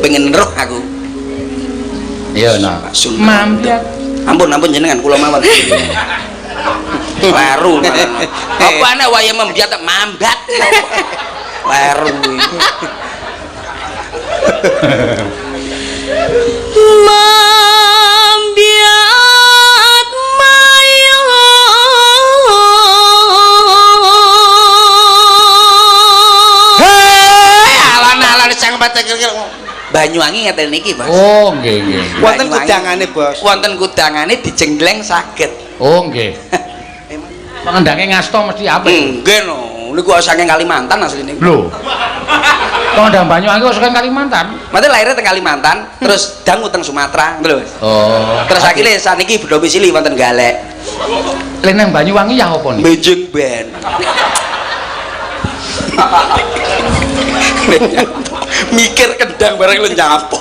Pengen roh aku. Iya nah. Mampir. Ampun jenengan kula mawon. Waru. Apa ana waya membiat mambat. Waru. Mambiat mayo. Alan-alan sang batek Banyuwangi ngeten niki, Bos. Oh nggih nggih. Wonten kudangane, Bos. Wonten kudangane dijenggleng saged. Oh nggih. Pengendange ngasto mesti apik. Nggih no. Niku saking Kalimantan asline. Lho. Pengendang Banyuwangi kok saking Kalimantan. Mate lahirnya teng Kalimantan, terus dangu teng Sumatera, ngono lho. Oh. Terus akhirnya saniki berdomisili wonten Galek. Leneng Banyuwangi ya apa nih? Benjing ben. Mikir kendang bareng lu nyapo.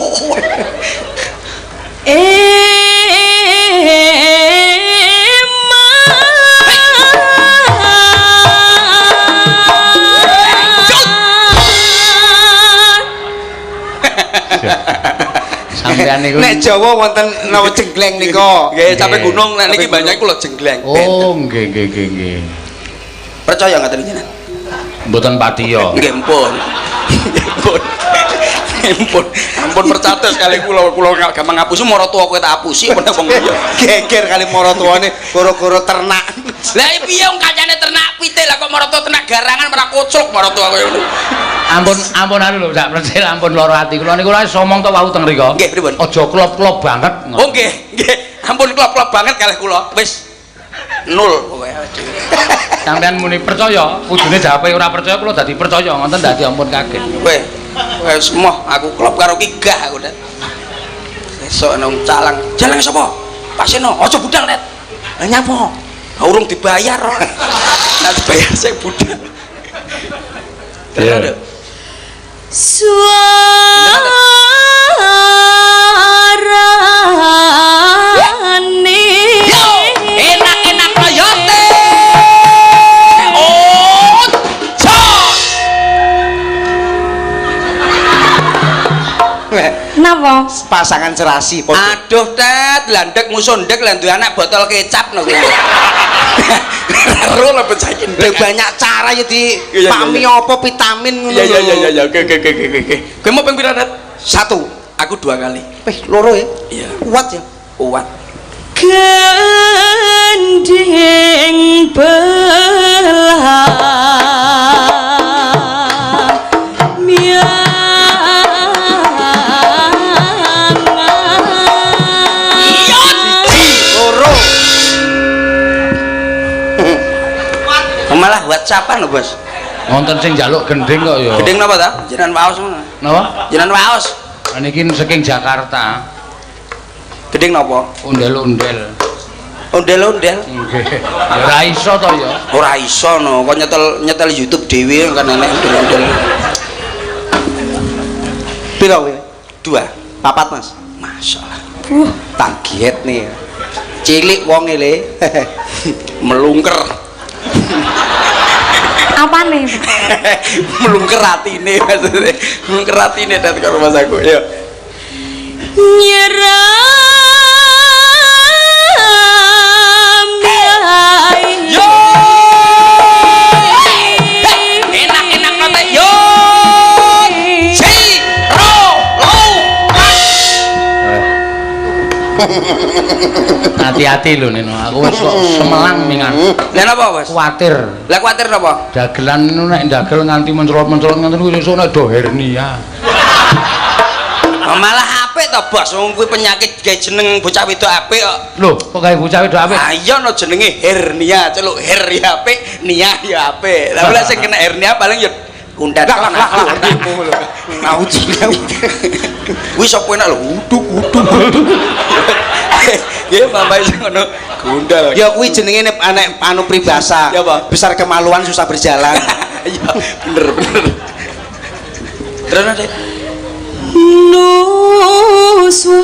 Sampeyan niku. Nek Jawa wonten napa jenggleng nika. Nggih, sampe gunung nek niki banyak kula jenggleng. Oh nggih nggih nggih nggih. Percaya ngoten jenengan? Mboten patiya. Nggih ampun. Ampun percaya sekali kula gampang ngapusi maratuwa kowe tak apusi apa wong liya. Geger kali maratuwane gara-gara ternak. Lah piye wong kancane ternak pitik lah kok maratuwa ternak garangan ora kocluk maratuwa kowe ngono. Ampun anu lho sak percil ampun lara ati kula niku lha somong to wau teng mriku. Nggih pripun? Aja klop-klop banget. Oh nggih. Ampun klop-klop banget kalih kula. Wis nul pokoke. Sampeyan muni percaya, kudune jawabe ora percaya kula dadi percaya ngoten dadi ampun kaget. Wis moh aku klop karo ki gah aku Det. Esuk nang calang. Jalang sapa? Pak Seno, aja budal Det. Lah nyapa? Urung dibayar kok. Nek dibayar sik budal. Iya. Suara pasangan serasi padha. Aduh, Tet, landek musuh ndek lan duwe anak botol kecap no kowe. Karo lebet saiki Udah banyak cara ya di Iya, iya, pami iya. apa vitamin ngono Iya lho. iya oke. Kowe mau ping pira, Tet? 1. Aku 2 kali. Loro ya. Iya. Kuat ya. Kuat. Gandeng belah Loro. Malah WhatsAppan lho, Bos. Wonten sing njaluk gending kok ya. Gedeng napa ta? Jenengan waos ngono. Napa? Jenengan waos. Niki saking Jakarta. Gedeng napa? Undel-undel. Ondel-ondel. Nggih. Ya ora iso to ya. Ora iso no, kok nyetel YouTube dhewe kan enek ondel-ondel. Piro kowe? 2. 4 Mas. Masalah. Target nih. Cilik wong le. Melungker. apa nih? Melungker atine maksudnya. Melungker atine dat karo Mas aku. Ya. Yo! Enak-enak nonton yo! Si! Ro! Lo! Hati-hati lho Nino. Aku wis kok semelang mingan. Lah napa, Bos? Kuwatir. Lah kuwatir napa? Dagelan niku nek ndagel nganti mencolot-mencolot ngoten kuwi iso nek do hernia. Oh, malah apik to, Bos. Wong kuwi penyakit gawe jeneng bocah wedok apik kok. Lho, kok gawe bocah wedok apik? Ah iya no jenenge hernia, celuk her ya apik, nia ya apik. Lah lek sing kena hernia paling ya kundat tok lah. Naudzubillah. Wis sapa enak lho, uduk. Ya mampai sing ngono gundal. Ya kuwi jenenge anek anu pribasa. Ya, apa? Besar kemaluan susah berjalan. Iya, bener. Terus Dek. Nuswang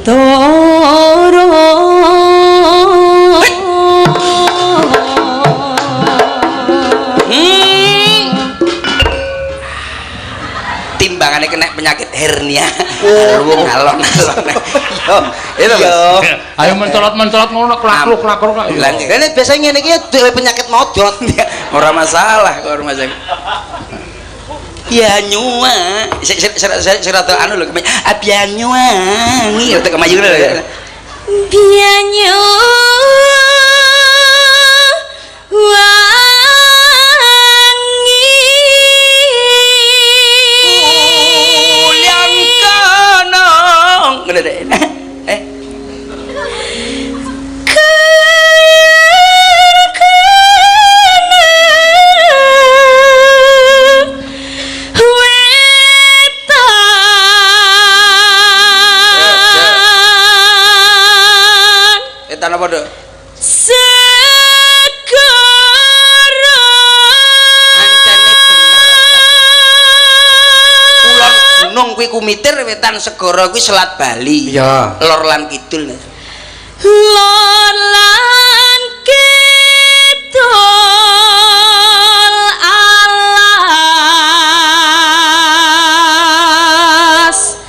toro Timbangane kena penyakit hernia. Alon. Itu Mas. Ayo mencolot-mencolot ngono klakruk kok. Lah Ini biasanya ngene iki dhewe penyakit modot. ora masalah kok rumah saya. Ya nyua, saya anu lho, abia nyua, nih udah kemayu lho. bianyu wangi Uliang kanong, udah deh. Tanah pada segera ancane bener kulon gunung kuwi kumitir wetan segara kuwi selat Bali Iya. lor lan kidul lor lan kidul alas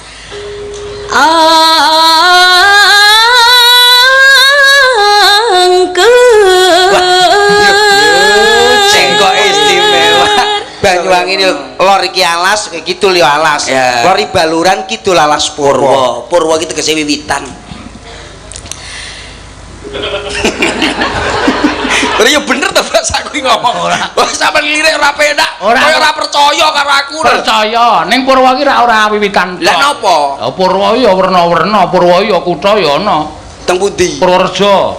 Banyuwangi ini lor iki alas, kidul ya alas. Ya. Lor Baluran kidul alas Purwo. Purwo iki tegese wiwitan. Ora ya bener to Mas aku ngomong ora. Wah sampean lirik ora penak. Kaya ora percaya karo aku. Percaya, ning Purwo iki ora wiwitan. Lah napa? Lah Purwo ya werna-werna, Purwo ya kutha ya ana. Teng pundi? Purworejo.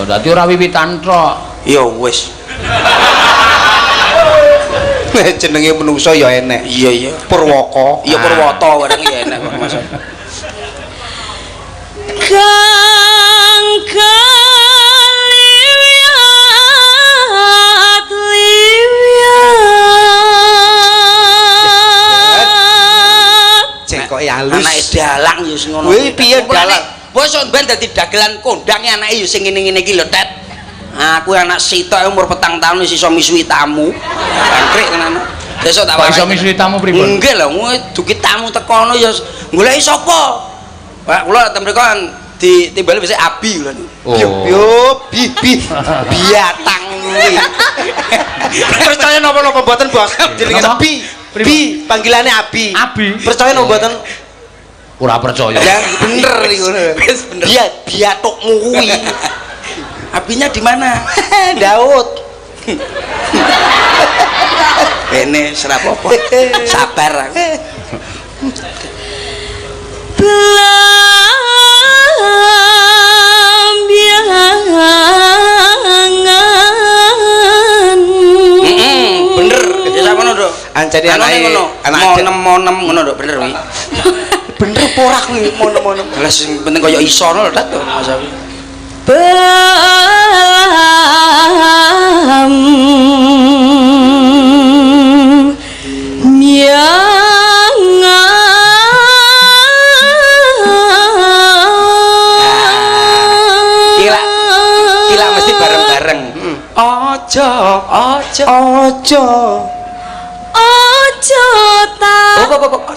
Dadi ora wiwitan tok. Ya wis. Jenenge menungso ya enek. Iya. Purwoko. Iya Purwoto barang ya enak kok Mas. kang liwat Jengkoke halus. Anake dalang ya sing ngono. Kuwi piye dalang? Wis sok ben dadi dagelan kondange anake ya sing ngene-ngene iki lho, Tet. Aku anak sitok umur 4 tahun wis iso misui tamu. Bangkrik tenan. Sesuk tak Kok iso warai. misui tamu pripun? Nggih lho, dugi tamu tekono ya goleki sapa? Pak kula ten mriku kan ditimbali bisa abi kula. Yo biatang kuwi. Percaya napa-napa mboten, Bos? Jenenge Napa? Bi, panggilannya Abi. Abi. Percaya napa mboten? Ora percaya. Ya bener iku. Wis bener. Biatukmu kuwi. Abinya di mana? Daud. Ini serapopo. Sabar aku. Belambiangan Bener. Ya sama ngono, Ancane anake ngono. Monem ngono, Dok. Bener kuwi. Bener apa ora kuwi mono-mono. Lah sing penting kaya iso ngono lho, Dak. Mas aku. Kila mesti bareng-bareng. Ojo tak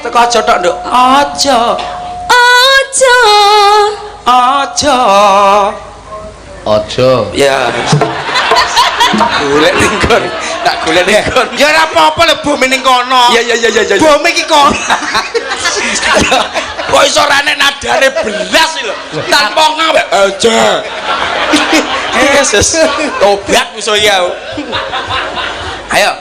teko aja tok, Nduk. Aja. Aja. Ya. Golek ning kon. Tak golek ning kon. Ya ora apa-apa lho bome ning kono. Ya. Bome iki kono. Kok iso rane nadane belas lho. Tanpa ngawek aja. Yesus. Tobat musuh ya. Ayo.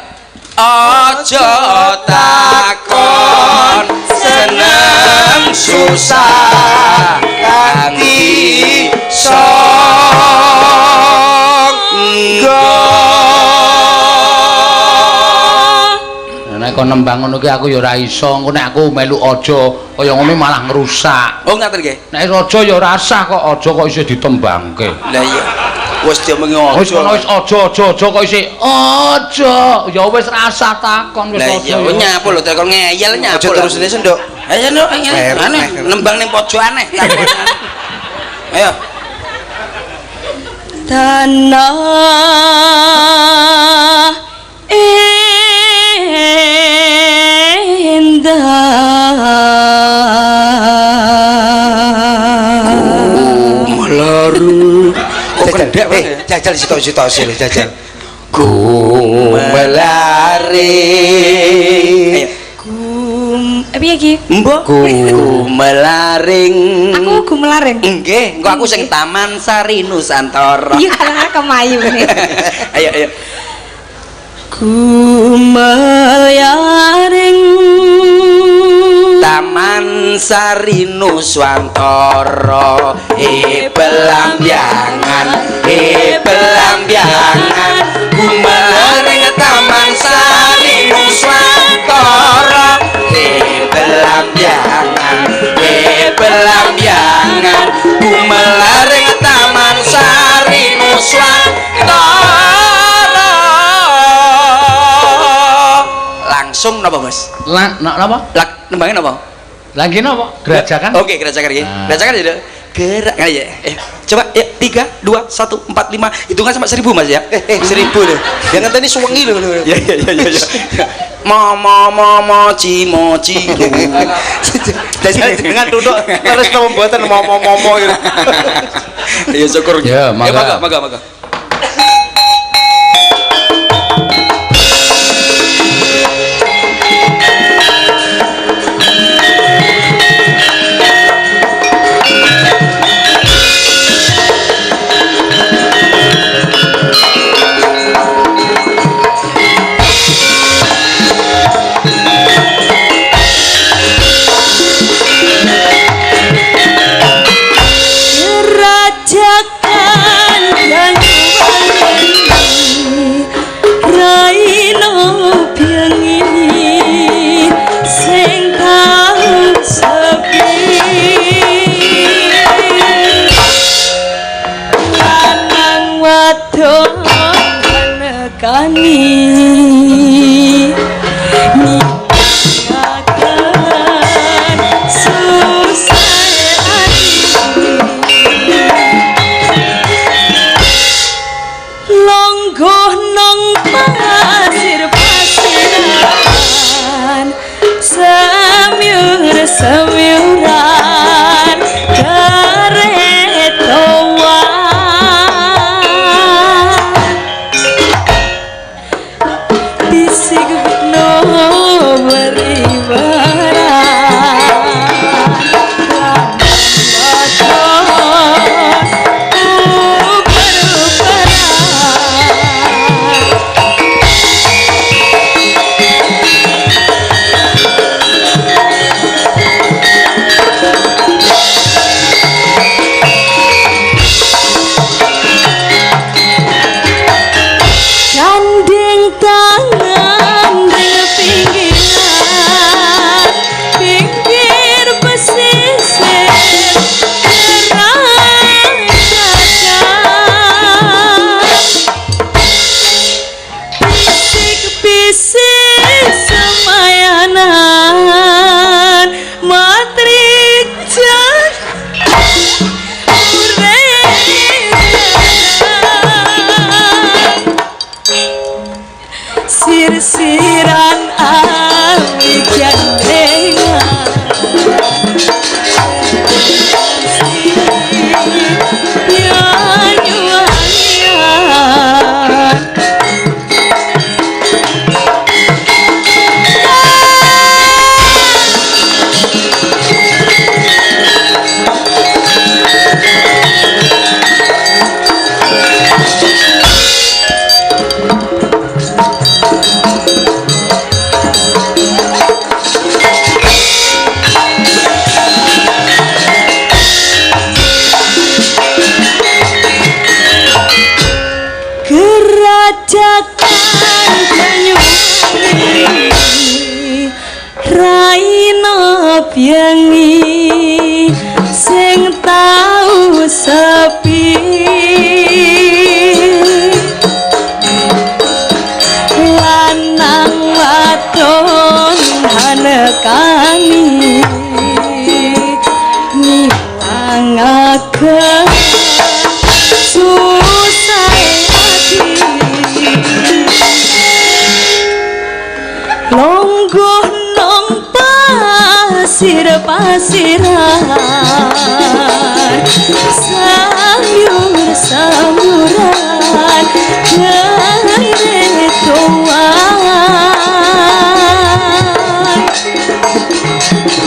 Aja takon seneng susah kanthi Nek kon nembang ngono ki aku ya ora iso. Engko nek aku melu aja kaya ngono malah ngrusak. Oh ngaten nggih. Nek aja ya ora sah kok aja kok isih ditembangke. Lah iya. Wis diomongi Wis kono aja. wis aja kok isih aja. Ya wis rasa takon wis Lah aja. iya nyapu lho tekan ngeyel nyapu. Aja terusine sendok. Ayo Nduk, aneh nembang ning pojokan aneh. Ayo. tanah endah Melaru. Oh kendek jajal sitok-sitok sih jajal. ku melaring. piye iki Mbok ku melaring. aku gumelaring Nggih, engko aku sing Taman Sari Nusantara. iya karena kemayu ini Ayo. gumelaring Taman Sari Nusantara, belambyangan, gumelaring Taman Sari Nusantara, belambyangan, gumelaring Taman Sari Nusantara. Langsung napa, Mas? Napa? Nembangin apa? Lagi napa? Gerajakan? Oke, gerajakan ya. Gerajakan ya. Gerak aja. Coba ya 3 2 1 4 5. Hitungan sampai 1000 Mas ya. 1000 lho. Yang ngenteni suwengi lho. Ya. Moci. Dengan duduk terus pembuatan momo gitu. Ya syukur. Ya, mangga. Mangga. rajakan dan pasir-pasiran sayur-sayuran geretoan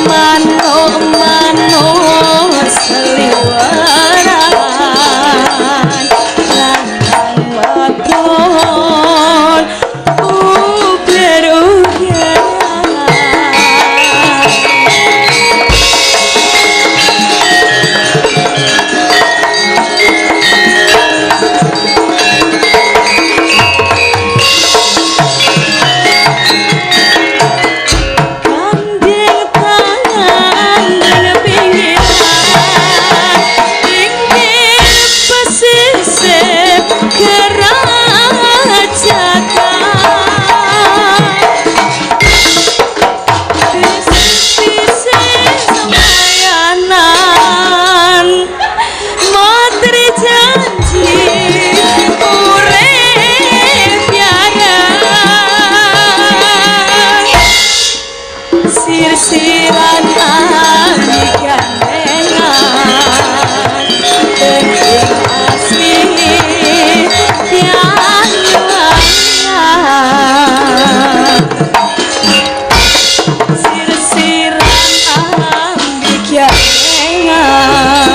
mano-mano seliwaran lanang wadon uber-uberan. Sirsiran gandengan dending asli tiang sirsiran ambik gandengan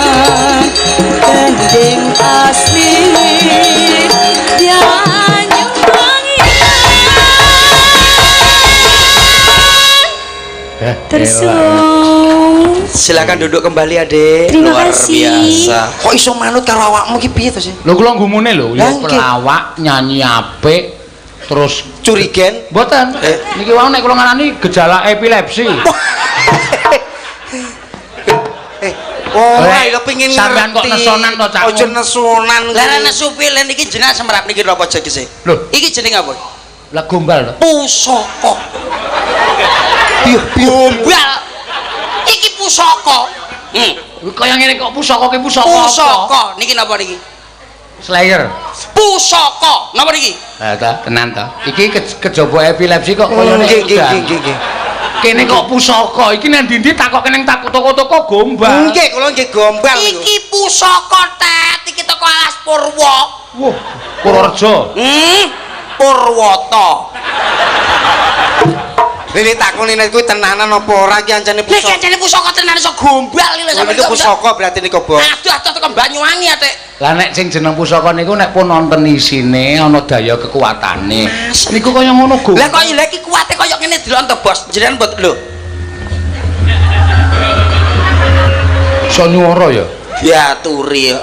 dending asli tiang Tersung. Silakan duduk kembali, Adik. Terima Luar kasih. biasa. Kok iso manut karo awakmu ki piye to sih? Lho kula gumune lho, ya Lah, nggih. pelawak, nyanyi apik, terus Curigen. mboten. Niki wau nek kula ngarani gejala epilepsi. Ora kepengin sampean kok nesonan to, Cak? Ojo nesonan. Lah nesu pilih niki jenengan semrap niki napa jenenge? Lho, Iki jeneng apa? lah gombal to. Pusaka. Gombal. Iki pusaka. Kaya ngene kok pusaka ki pusaka apa? Pusaka. Niki napa niki? Slayer. Pusaka. Napa niki? Lah ta, tenan ta. Iki kejaba epilepsi kok kaya Nggih ngene. nggih. Kene kok pusaka, iki nang ndi-ndi takok kene tak toko-toko gombal. Nggih, kula nggih gombal niku. Iki pusaka Tet, iki teko Alas Purwa. Wah, Purworejo. Purwata. Lha takoni nek kuwi tenanan apa ora ki ancane Nek pusaka. kancane pusaka tenan iso gombal iki lho Sampe sampeyan. pusaka berarti niku bos. Aduh teko Banyuwangi Atik. Lah nek sing jeneng pusaka niku nek pun nonton isine ana daya kekuatane. Niku kaya ngono go. Lah kok iki kuwate kaya ngene delok to Bos. Jenengan mbot lho. Iso nyuwara ya. Diaturi ya.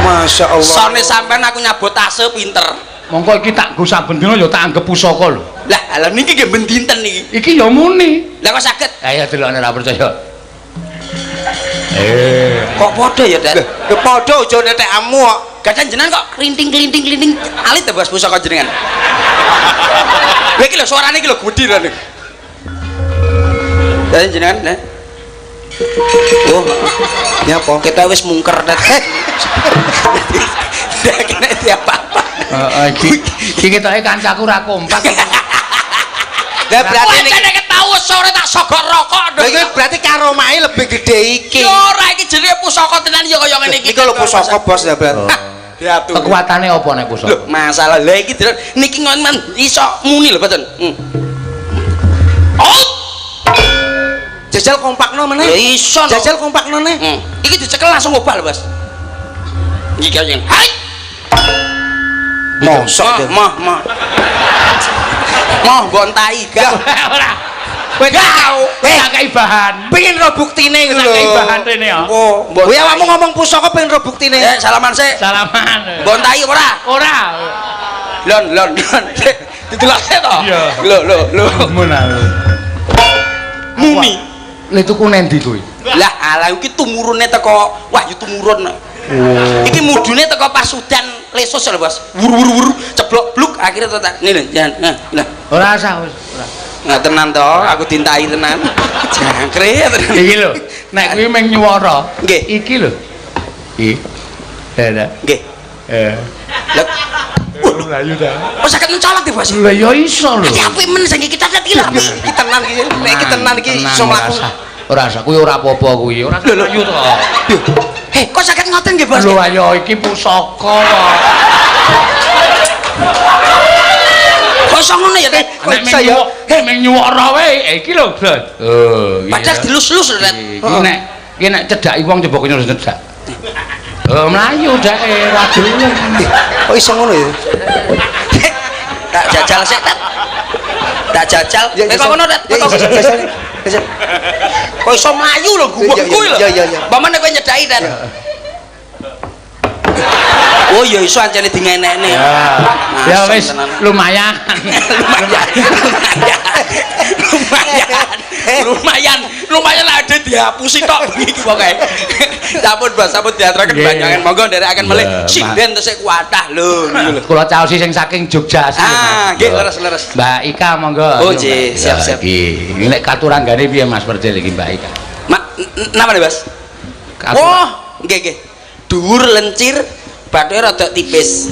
Masya Allah. Sone sampean aku nyabot tase pinter. Mongko iki tak go saben dina ya tak anggap pusaka lho. Lah niki nggih ben dinten niki. Iki ya muni. Lah kok saged? Ayo delokne ra percaya. Kok padha ya, Dak? Ya padha aja netekmu kok. Kadang jenengan kok klinting alit to Bos pusaka jenengan. Lha iki lho suarane iki lho gedhi rene. Lah jenengan nah. Oh, Nyapa? kita wis mungker Dak. Dak kena apa-apa. Heeh iki ketoke kancaku ra kompak. Lah berarti Wah, jane ketawa sore tak sogok rokok. Lha iki berarti karomai lebih gede iki. Yo ora iki jenenge pusaka tenan ya kaya ngene iki. Iki lho pusaka bos ya berarti. Diatur. Kekuatane apa nek pusaka? Lho, masalah lha iki niki ngono iso muni lho mboten. Oh, Jajal kompakno meneh. ya iso. Jajal kompakno neh. Iki dicekel langsung obal, Bos. Iki kaya hai. Mosok Mah. Mah bontai gak. Ora. kowe tau. Tak kei bahan. Pengen ro buktine ngono Tak lho. kei bahan rene ya. Oh, kowe awakmu ngomong pusaka pengen ro buktine. Salaman sik. Salaman. Bontai ora? Ora. Lon. Didelokne to? Iya. Lho. Muni. Lha tuku nendi kuwi? Lah ala iki tumurune teko Wahyu Tumurun. Oh. Iki mudune teko Pasudan lesus lho Bos. Wur ceblok bluk akhirnya to tak. Nih lho, jangan. Nah. Ora usah wis, ora. Nah tenan to, aku dintai tenan. Jangkrik tenan. Iki lho, nek kuwi meng nyuwara. Nggih. Iki lho. Iki. Ada. Nggih. Eh. Lah. Melayu dah. Kok saged mencolot ya, Bos? Lah ya iso lho. Iki apik men sing kita iki lho. Iki tenan iki. Nek iki tenan iki iso mlaku. Ora usah kuwi ora apa-apa kuwi. Ora Melayu to. Heh, kok saged ngoten nggih, Bos? Lho ayo iki pusaka kok. Kok iso ngono ya, Nek? Nek meng nyuwok ra wae iki lho, Bro. Oh, Padahal dilus-lus lho, Nek. Iki nek cedhaki wong coba kene cedak. Oh, Melayu dae ra gelem. Kok iso ngono ya? Tak jajal sik, Tet. Tak jajal. Kok ngono, Tet? Kok iso mlayu lho gubuk kuwi lho. Iya. Pamane kowe nyedaki, Tet. Oh ya iso ancene dingenekne. Ya wis lumayan. Lumayan lah ada dihapusi tok iki pokoke. Sampun Bos, sampun diaturaken banyangan. Monggo nderekaken melih sinden tesih kuatah lho niku lho. Kula caosi sing saking Jogja asli. Nggih leres-leres. Mbak Ika monggo. Oh nggih, siap-siap. Iki nek katuranggane piye Mas Percil iki Mbak Ika? Napa Bos? Oh, nggih. Dhuwur lencir, bathuke rada tipis.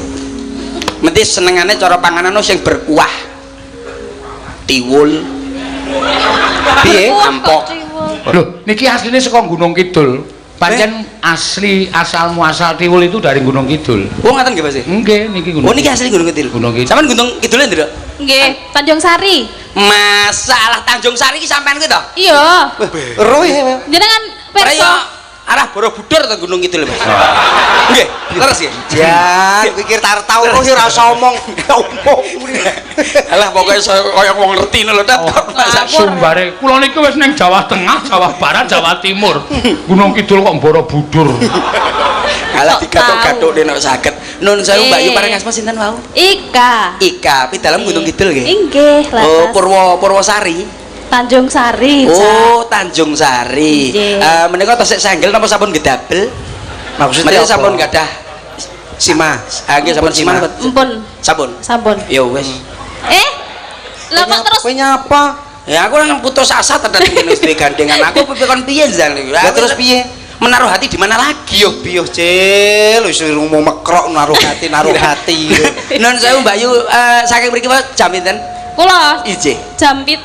Mesti senengane cara panganan sing berkuah. Tiwul. Piye? Ampok. Lho, niki asline saka Gunung Kidul. Pancen asli asal muasal tiwul itu dari Gunung Kidul. Oh ngaten nggih Mas? Nggih, niki Gunung. Oh niki asli Gunung Kidul. Gunung Kidul. Sampeyan Gunung Kidul nduk? Nggih, Tanjung Sari. Masalah Tanjung Sari iki sampean kuwi to? Iya. Roe. Jenengan Ora perso. ya arah Borobudur to Gunung Kidul, Mas. Nggih, leres nggih. Jan, pikir tar tau kok ora usah omong. Alah pokoke kaya wong ngerti lho, Tet. Sumbare kula niku wis ning Jawa Tengah, Jawa Barat, Jawa Timur. Gunung Kidul kok Borobudur. Alah digathuk-gathukne nek saged. Nun sewu Mbak Yu pareng asma sinten wau? Ika. Ika, pi dalem Gunung Kidul nggih. Inggih, Oh, laras. Purwosari. Tanjung Sari. Oh, Tanjung Sari. Nggih. Menika tasik sanggel napa sampun gedabel? Maksudnya Menika sampun gadah Sima. nggih sampun siman. Empun. Sampun. Sampun. Ya wis. Lah kok terus Kowe nyapa? Ya aku nang putus asa tenan ngene wis duwe gandengan. Aku kon piye Zal niku? Lah terus piye? Menaruh hati di mana lagi? Biyuh Cil, wis mau mekrok naruh hati. Nun sewu Mbak Yu saking mriki jam pinten? kula Ije. jam 7.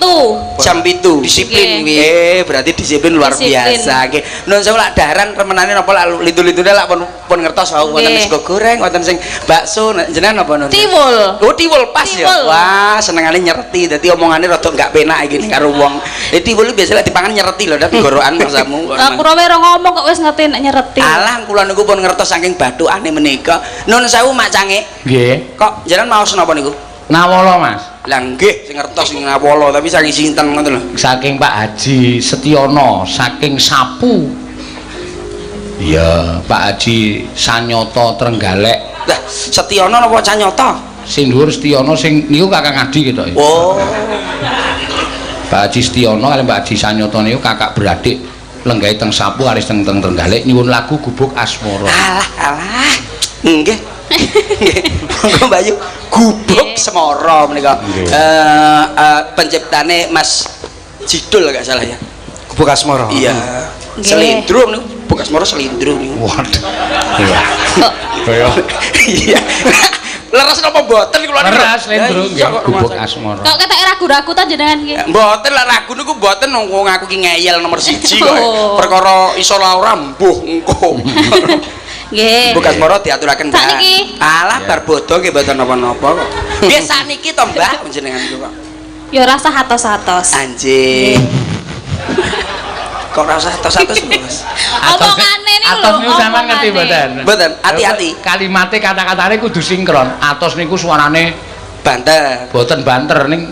Jam 7 disiplin Nggih. berarti disiplin luar Disiplin. biasa nggih. Nun sewu lak daharan remenane napa lak lintu-lintune lak pun ngertos wau wonten Nggih. sego goreng, wonten sing bakso, jenengan apa nun? Tiwul. Oh tiwul pas ya. Tiwul. Wah, senengane nyereti. Dadi omongane rada enggak penak iki karo wong. Tiwul biasa lek dipangan nyereti lho, dat gorokan masamu. Lah kula ora ngomong kok wis ngerti nek nyereti. Alah kula niku pun ngertos saking bathukane menika. Nun sewu Mak Cange. Nggih. Kok jenengan maos napa niku? Nawala Mas. Lah nggih sing ngertos sing ngapolo tapi saking sinten ngoten lho. Saking Pak Haji Setiono, saking Sapu. Iya, Pak Haji Sanyoto Trenggalek. Lah Setiono napa Canyata? Sing dhuwur Setiono sing niku Kakang Adi gitu. Oh. Pak Haji Setiono kali Pak Haji Sanyoto niku kakak beradik lenggahe teng Sapu aris teng Trenggalek nyuwun lagu Gubuk Asmara. Alah. Nggih. Monggo Mbak Yu, Gubuk Semara menika. Penciptane Mas Jidul gak salah ya. Gubuk Asmara. Iya. Nggih. Selindro niku, Gubuk Asmara selindro niku. Waduh. Iya. Kaya Iya. Leres napa mboten kula niku? leres lendro Ya, iya, kok Gubuk rumah saya. Asmara. Kok ketek ragu-ragu ta jenengan nggih. Mboten lah ragu niku mboten wong aku ki ngeyel nomor 1 kok. Oh. Perkara iso ora mbuh engko. Nggih. Bukas moro diaturaken Mbak. Sakniki. Alah bar bodho nggih mboten napa-napa kok. Nggih sakniki to Mbak panjenengan niku kok. Ya rasa atos-atos. Anjing. Kok ora usah atos-atos Bos. Omongane niku lho. Atos niku sampean ngerti mboten? Mboten, hati-hati. Kalimate kata-katane kudu sinkron. Atos niku suarane Banter. boten banter ning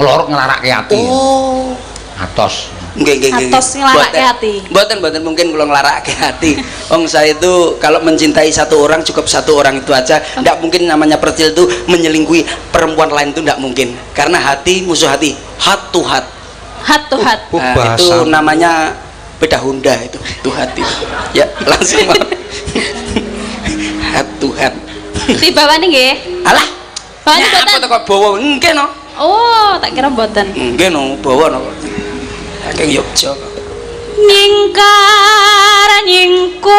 nglorok ngelarake ati. Oh. Atos. Nggih. Atos nglarake hati. Mboten mungkin kula nglarake hati. Wong saya itu kalau mencintai satu orang cukup satu orang itu aja. Enggak mungkin namanya Percil itu menyelingkuhi perempuan lain itu enggak mungkin. Karena hati musuh hati. Heart to heart. Hat to hat. Nah, itu namanya beda Honda itu hati. Ya, langsung heart to heart. Tibawane nggih. Alah. Bawani Apa mboten. to kok bawa nggih no. Oh, tak kira mboten. Nggih no, bawa no. Saking Yogya. Nyingkar nyingkur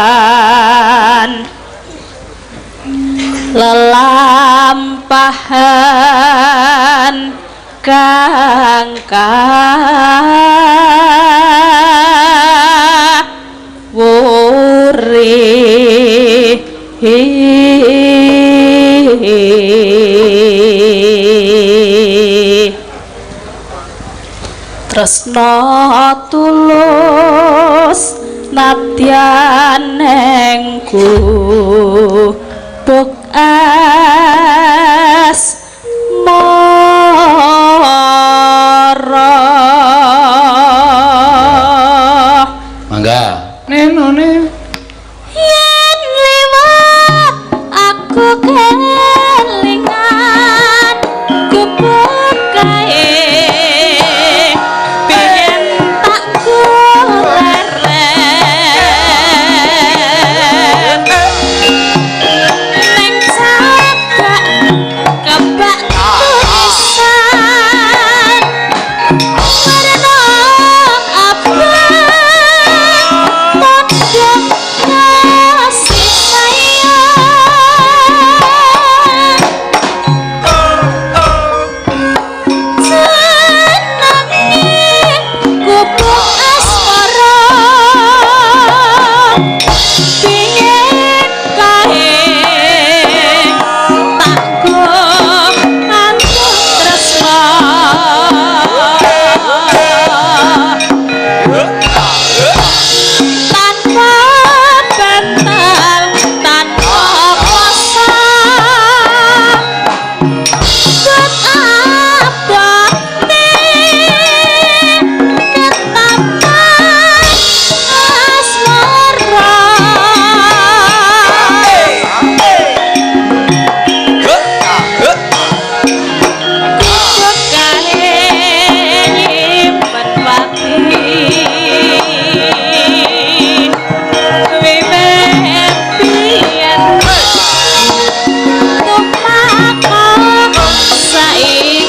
ketan lelampahan kang kawuri tresna tulus nadyan nengku buk asmara mangga nenone yen liwat aku kelingan gubuk kae pengen tak goleren neng cagak kebak tulisan merenung abang podong kasih sayang jenenge gubuk asmara pingin kae tak go antuk tresna tanpa bentar tanpa pasang ket abadi ketapan asmara Bekahe nyimpen pati wiwit biyen tumaka saiki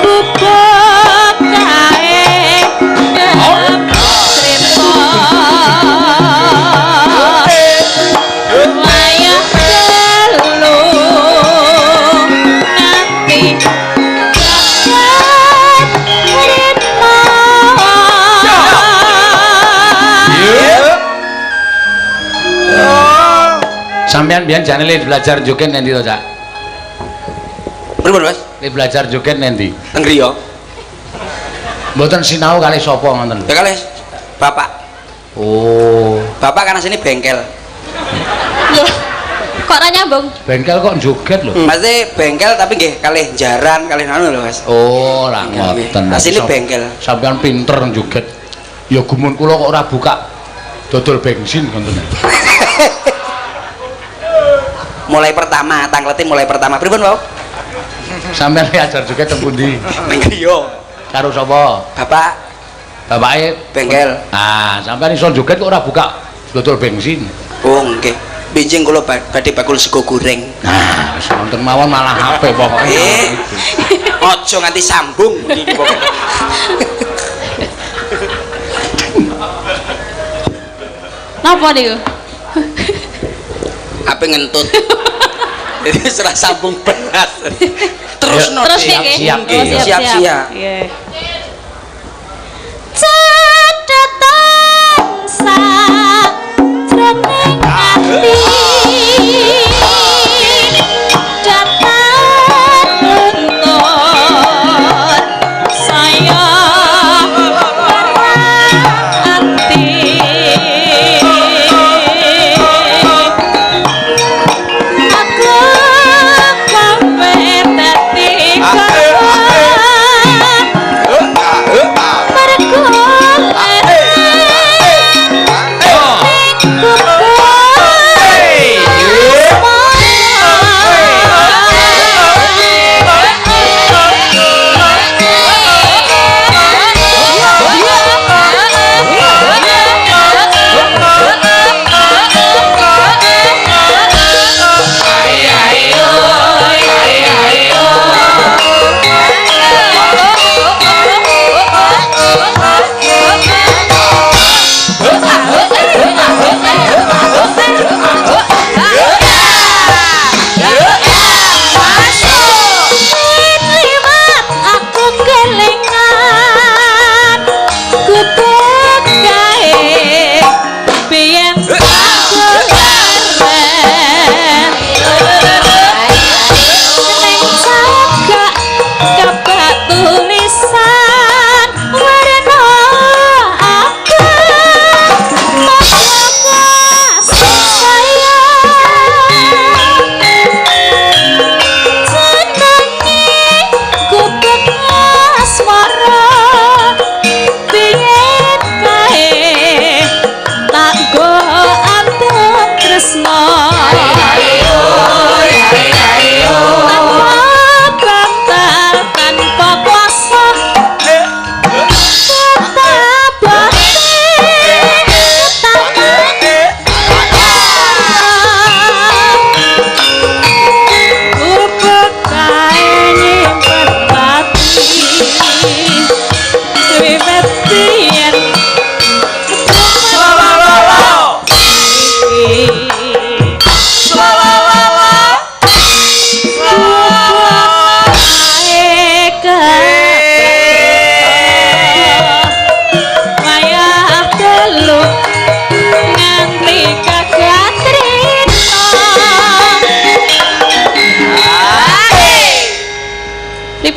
gubuk kae ngetrima wayah telu nganti jagat ritma sampean biyen jane le belajar joget nanti to Cak Pripun Mas? le belajar joget nanti Teng griya. mboten sinau kali sapa ngoten Ya kalih Bapak. oh Bapak kan asline bengkel. loh kok ora nyambung bengkel kok joget lho Maksudnya bengkel tapi nggih kalih jaran, kalih anu lho Mas. oh lah ngoten Asline bengkel. sampean pinter joget ya gumun kula kok ora buka dodol bensin ngoten Mulai pertama, tangletin mulai pertama. Pripun, Pak? sampean ajar joget teng pundi Teng griya. karo sapa Bapak bapake bengkel. ah sampean iso joget kok ora buka dodol bensin Oh, nggih. Benjing kula badhe bakul sego goreng. nah wis wonten mawon malah HP pokoke Aja nganti sambung iki pokoke. napa niku Ape ngentut. Jadi serah sambung beras. Terus no. terus siap, nggih siap, Oh, siap. Siap-siap. nggih catatan sajroning ati datang luntur saya ati aku kabeh dadi kawan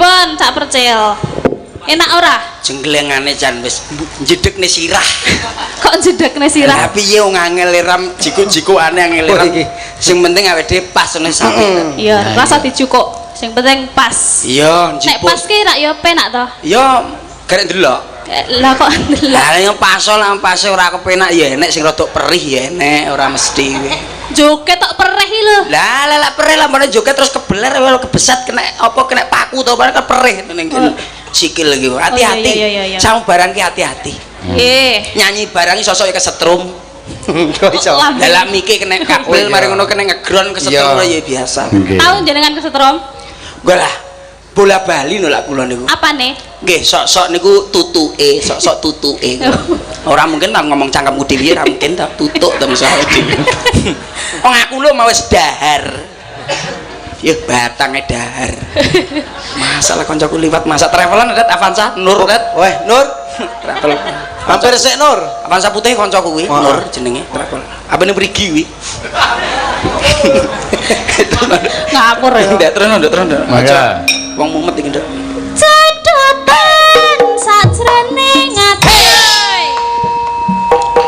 pripun Cak Percil? Enak ora? Jenglengane jan wis jedekne sirah. Kok jedekne sirah? Lah piye wong angel ram jikuk-jikukane angel ram. Sing penting awake dhewe pas ngene sapi. Iya, rasa dijukuk. Sing penting pas. Iya, Nek pas ki rak ya penak to. Ya garek ndelok. Lah kok ndelok. Lah yang paso lah pase ora kepenak ya enek sing rada perih ya enek ora mesti kowe. Joget tok perih iki lho. Lah perih lah mana joget terus kebeler kalau kebesat kena apa kena paku to kan perih ning sikil iki. Hati-hati. Iya. Sama barang ki hati-hati. Nyanyi barang sosok ya kesetrum. Iso. Lah miki kena kakwil mari ngono kena ngegron kesetrum ya biasa. Tahu jenengan kesetrum? Gua lah bola bali nolak kula niku. Apane? Nggih, sok-sok niku tutuke, sok-sok tutuke. Ora mungkin tak ngomong cangkemku dhewe, ora mungkin tak tutuk to misalnya dhewe. Wong aku lho mau wis dahar. Ya batange dahar. Masalah kancaku liwat masa travelan ada Avanza Nur dat. Weh, Nur. Travel. Mampir sik Nur. Avanza putih kancaku kuwi, Nur jenenge travel. Apa ning mrigi kuwi? Ngapur ya. Ndak terus. Maka Wong mumet iki, Nduk. Cedotan sajroning ati.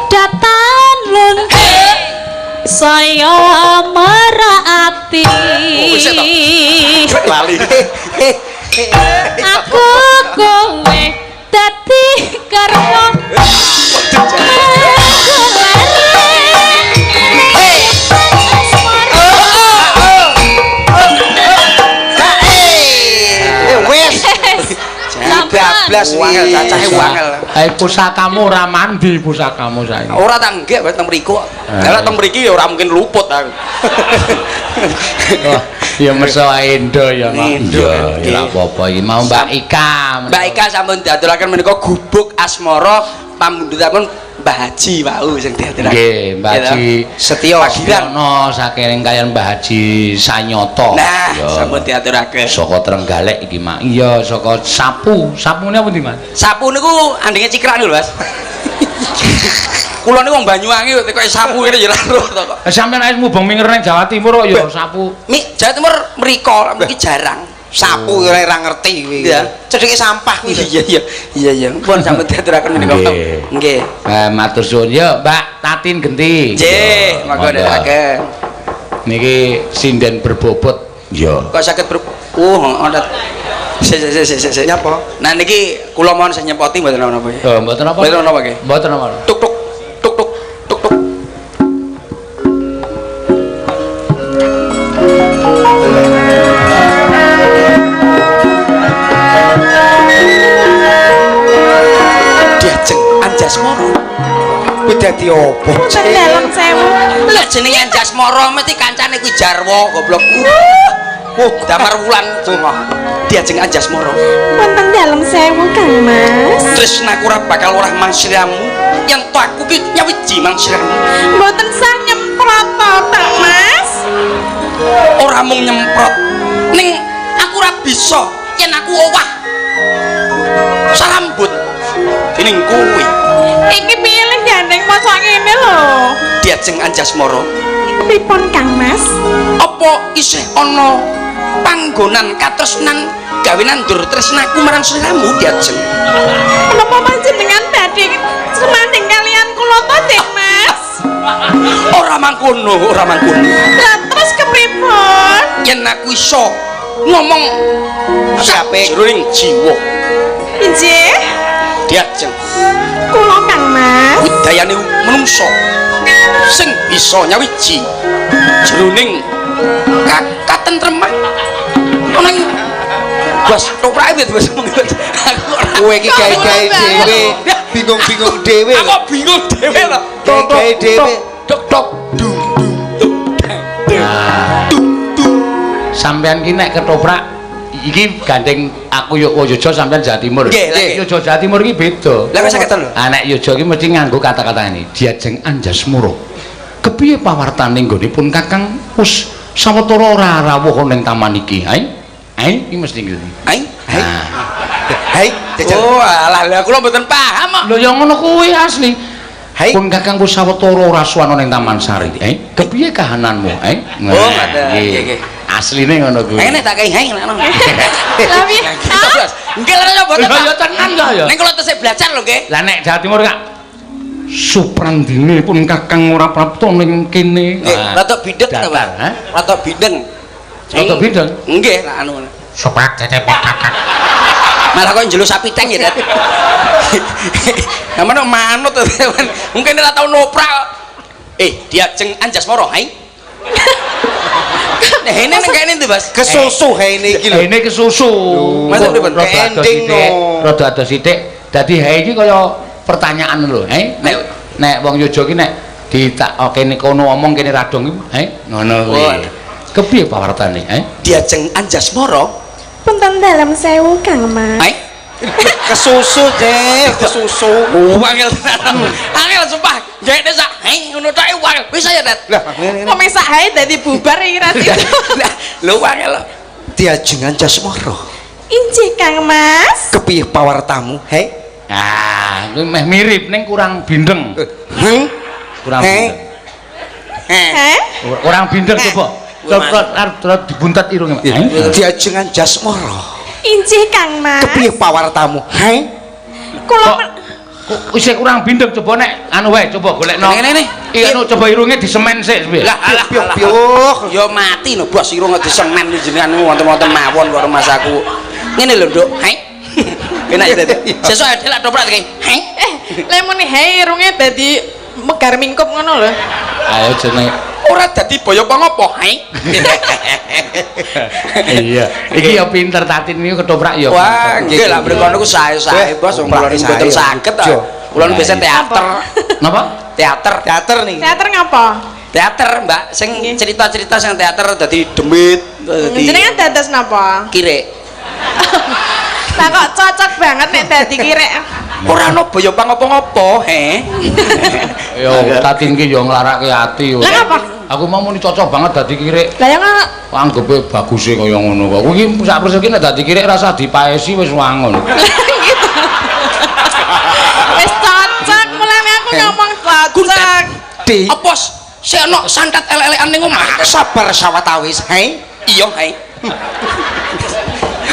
Datan lunte saya merati. Lali. Aku kowe dadi garwa. Bablas wangel cacahe wangel. Pusakamu ora mandi pusakamu saiki. Ora tak nggih wis teng mriku. Lah teng mriki ya ora mungkin luput aku. Ya meso endo ya Mak. Endo, Ya ora apa-apa iki mau Mbak Ika. Mbak Ika sampun diaturaken menika gubuk asmara pamundhutipun Mbah Haji wau sing diaturaken. Nggih, Mbah Haji Setyo Pagiran saking kaliyan Mbah Haji Sanyoto. Nah, sampun diaturaken. Saka Trenggalek iki Mak. Iya, saka Sapu. Sapune apa ndi Mas? Sapu niku andenge cikrak niku lho Mas. Kula niku wong Banyuwangi kok sapu ngene ya lho to kok. Sampeyan wis mubeng minger ning Jawa Timur kok ya sapu. Mik Jawa Timur mriko mriki jarang. Sapu ora ngerti kuwi. Iya. Cedheke sampah kuwi. Iya. Pun sampun diaturaken menika. Nggih. Matur suwun ya Mbak Tatin Genti. Nggih, monggo nderekaken. Niki sinden berbobot. Ya. Kok saged ada sik Nyapa? Nah niki kula mohon saya nyepoti mboten napa ya. Mboten apa? Mboten napa nggih. Mboten apa. Tuk tuk tuk tuk tuk tuk. Diajeng Anjasmara. Kuwi dadi opo? Mboten dalam sewu. Lah jenenge Anjasmara mesti kancane kuwi Jarwo goblok. Damar wulan diajeng Anjasmara. Wonten dalam sewu Kang Mas. Tresnaku ora bakal ora mangsiramu yen to aku ki nyawiji mangsiramu. Mboten sah nyemprot to Mas. Ora mung nyemprot ning aku ora bisa yen aku owah sarambut dening kuwi. Iki piye lek gandeng mosok ngene lho. Diajeng Anjasmara. Pripun Kang Mas? Apa isih ana panggonan katresnan gawe nandur tresnaku marang sliramu Diajeng? Menapa panjenengan badhe semanding kalian kula to, Mas? Ora mangkono. Lah terus kepripun? Yen aku iso ngomong Sape jroning jiwa Injih, Diajeng kula Kang Mas. budayane menungso sing bisa nyawiji jroning katentreman ana ing bos toprake wis kowe iki gawe-gawe dhewe, bingung-bingung dhewe. aku bingung dhewe lho Gawe dhewe. tok tok dung Sampeyan ki nek ketoprak iki gandeng aku yuk Yojo sampeyan Jawa Timur. Nggih. Yojo Jawa Timur iki beda. Lah kok saged lho. Ah nek Yojo iki mesti nganggo kata-kata ini. Diajeng Anjasmara. Kepiye pawartane nggonipun Kakang wis sawetara ora rawuh ning taman iki. Hai iki mesti ngene. hai Hai, jajal. oh alah lha kula mboten paham kok Lho ya ngono kuwi asli. Hai. Pun Kakang sawetara ora suwana ning Taman Sari. Kepiye kahananmu? Oh, ngoten. Nggih. Asline ngono kuwi. Nek tak kei hei ngono. Lah piye? Bos. Nggih lho ya boten. Ya tenan kok ya. Ning kula tesih belajar lho nggih. Lah nek Jawa Timur Kak Suprandine pun Kakang ora prapta ning kene. Nggih, rada bideg to, Pak. Rada bideng. Rada bideng. Nggih, lah anu. Suprandine pun Kakang. Malah kok njelo sapi teng ya, Dat. Lah mana manut to, mungkin ora tau noprak. Diajeng Anjasmara, hai. Nah, ini nang kene ndi, Mas? Kesusu hae iki lho. Ini kesusu. Masa pripun? Ending no. Rada ado sithik. Dadi hae iki kaya pertanyaan lho, nek wong Yojo ki nek kene kono omong kene radong iku, ngono kuwi. Kepiye pawartane, Diajeng Anjasmara. Punten dalam sewu Kang Mas. Hai. Kesusu deh, kesusu. Wangel tenan. Angel sumpah. Gene sak ngono tok wangel. Bisa ya, Dat? Lah, ngene. Kok mesak hae dadi bubar iki ra itu. Lho wangel. Diajeng Anjasmara. Injih Kang Mas. Kepiye pawartamu? Hei. Ah, kuwi meh mirip ning kurang bindeng. Kurang bindeng. Heh? Kurang bindeng coba. Coba dibuntat irunge. Diajeng Anjasmara. Injih Kang Mas. Kepiye pawartamu? Hei. Kula Kok isih kurang bindeng coba nek anu wae coba golekno. Ngene. Iki anu coba irunge disemen sik piye. Lah alah Piuk. ya mati no bos irung disemen jenengan wonten-wonten mawon karo Mas aku. Ngene lho, Nduk. Hai. Enak ya, Dat. Sesuk ada lak doprak iki. Hai. lemune hae irunge dadi megar mingkup ngono lho. Ayo jenenge Ora dadi boyo pengopo, hai. iya. Iki ya pinter tatin niku ketoprak ya. Wah, nggih lah mriko niku sae-sae, Bos. Wong kula niku mboten saged to. Kula niku biasa teater. Napa? Teater nih. Teater ngapa? Teater, Mbak. Sing cerita-cerita sing teater dadi demit, dadi Jenengan dados napa? kirek. Lah kok cocok banget nek dadi kirek. Ora ono boyo pangopo-ngopo, he. Yo tatin ki yo nglarake ati yo. Lah apa? Aku mau muni cocok banget dadi kirek. Lah yang Anggepe baguse kaya ngono kok. Kuwi sak persegi nek dadi kirek rasa dipaesi wis wangun. gitu. Wis cocok mulane aku ngomong cocok. Di Apa sik ono santet elek-elekan ning omah? sabar sawetawis. Hei. Iya, he.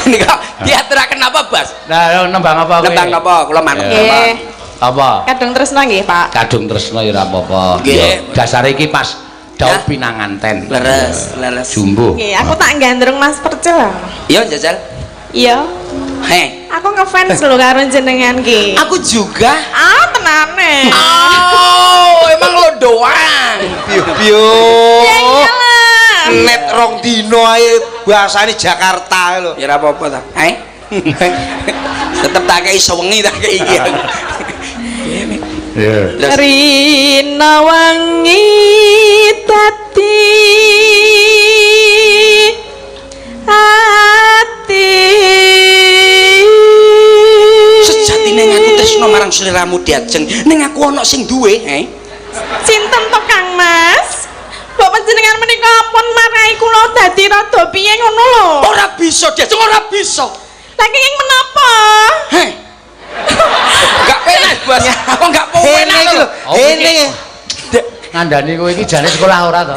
Nika diaturaken apa, Bas? Nah, nembang apa kowe? Nembang napa? Kula manut Iya. napa? Nggih. Apa? Kadung tresna nggih, Pak. Kadung tresna ya ora apa-apa. Nggih. Dasare iki pas Hah? daun pinanganten. Leres. Jumbo. Nggih, aku tak gandrung Mas Percil. Iya, Jajal. Iya. He. Aku ngefans lho karo jenengan ki. Aku juga. Ah, tenane. Oh, emang lo doang. Ya iyalah. Net rong dino ae bahasane Jakarta lho. Ya ora apa-apa ta. He. Tetep tak kei sewengi tak kei iki. Iya. Terus Rina wangi tati ati sejatine aku tresno marang sliramu Diajeng, ning aku ana sing duwe, he. sinten to Kang Mas? Mbok panjenengan menika ampun marahi kula dadi rada piye ngono lho. Ora bisa Diajeng, ora bisa. Lah kenging menapa? He. Enggak penak, Bos. Kok enggak penak Iki lho. lho. Ini Ngandani kowe iki jane sekolah ora to?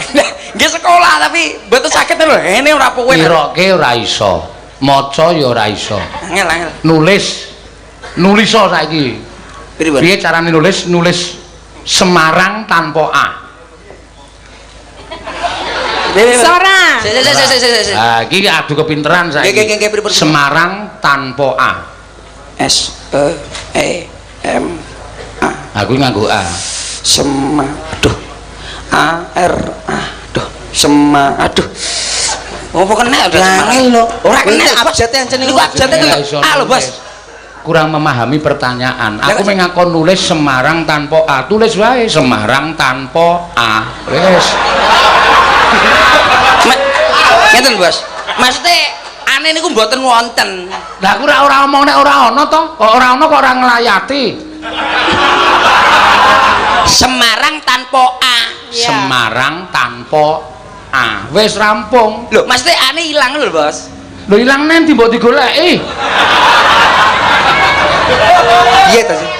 Nggih sekolah tapi mboten saged lho. Ini ora penak. Ngiroke ora iso. Maca ya ora iso. Angel. Nulis saiki. Pripun? Piye carane nulis? Nulis Semarang tanpa A. Sora. Sik. Ah, iki adu kepinteran saiki. Nggih, pripun? Semarang tanpa A. S E M A. Aku nganggo A. Aduh. A R aduh. Aduh. Apa kena udah Angel lho. Ora kena abjate ancen niku niku. abjate tetep A lho, Bos. Kurang memahami pertanyaan. Aku mengakon nulis Semarang tanpa A. Tulis wae Semarang tanpa A. Wis. Ngeten, Bos. Maksude ane niku mboten wonten. Lah aku ora omong nek ora ana to. Kok ora ana kok ora nglayati. Semarang tanpa A. Iya. Semarang tanpa A. Wis rampung. Lho, maksude ane ilang lho, Bos. Lho ilang nanti mbok digoleki. Iya ta sih.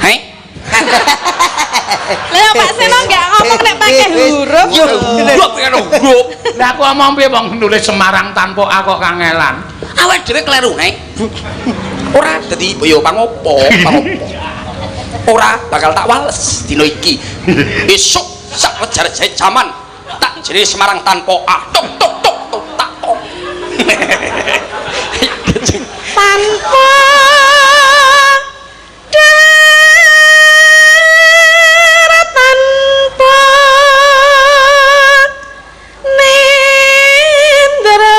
Hei. Lah Pak Seno enggak ngomong nek pakai huruf. Yo, Huruf kan huruf. Lah aku ngomong piye wong nulis Semarang tanpa A kok kangelan. Awake dhewe kleru, ora dadi ya pangopo. Ora bakal tak wales dina iki. Esuk sak wejar jaman tak jenenge Semarang tanpa A. Tok tok tok tok tak tok. Tanpa tanpa nendra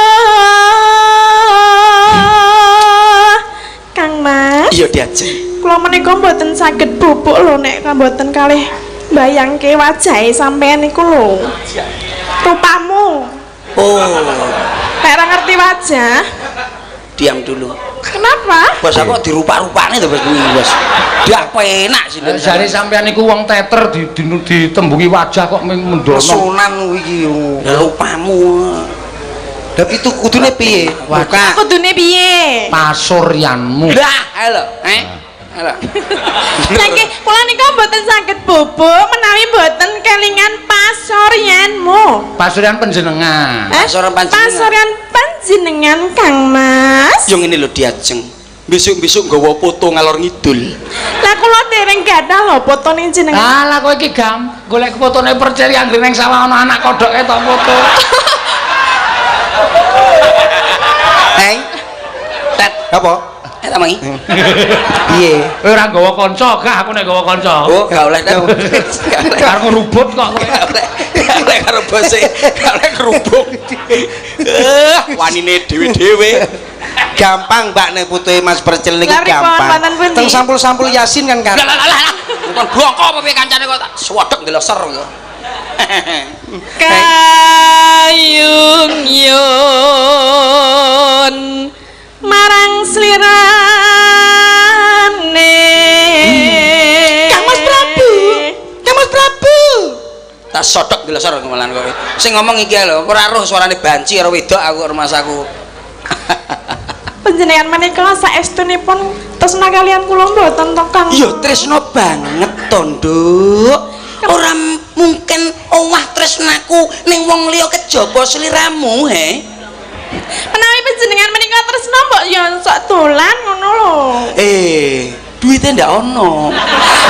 Kang Mas. Iya diajeng. Kula menika mboten saged bubuk lho nek mboten kalih mbayangke wajahe sampean niku lho. Rupamu. Oh, Nek ora ngerti wajah, diam dulu. kenapa? Bos aku dirupa-rupane to Bos Bos. Dia penak sih. Jare sampean niku wong teter ditembungi wajah kok mendono. Sunan iki. Rupamu. Tapi itu kudune piye? Buka. Kudune piye? Pasuryanmu. Lah, halo, halo. Saiki kula nika mboten saged bubuk menawi mboten kelingan pasuryanmu. Pasuryan panjenengan. Pasuryan panjenengan. Pasuryan panjenengan Kang Mas. Yo ngene lho diajeng. Besok-besok nggawa foto ngalor ngidul. Lah kula dereng gadah lho fotone jenengan. Alah kowe iki golek fotone Percil anggere ning sawah ana anak kodhoke to foto. Hei. Tet, Apa? eta mangi. Piye? Kowe ora nggawa kanca, gak aku nek nggawa kanca. Oh, gak oleh tet. Karo ngerubut kok kowe. Gak oleh karo bose, gak oleh kerubung. Wanine dhewe-dhewe. Gampang Mbak nek putuhe Mas Percil niki Lah, pripun, gampang. wonten pundi? Teng sampul-sampul Yasin kan kan. Lah. Bukan bongko apa piye kancane kok tak swedek ndeloser kok. Kayung yun marang slirane Kang Mas Prabu. Kang Mas Prabu. Tak sodok ndeloser kemalan kowe. Sing ngomong iki lho, ora roh suarane banci karo wedok aku rumahku. panjenengan menika saestunipun tresna kalian kula mboten to Kang? Iya tresno banget to, Nduk. Ora mungkin owah tresnaku ning wong liya kejaba sliramu, he. Menawi panjenengan menika tresna mbok ya sok dolan ngono lho. Duite ndak ono.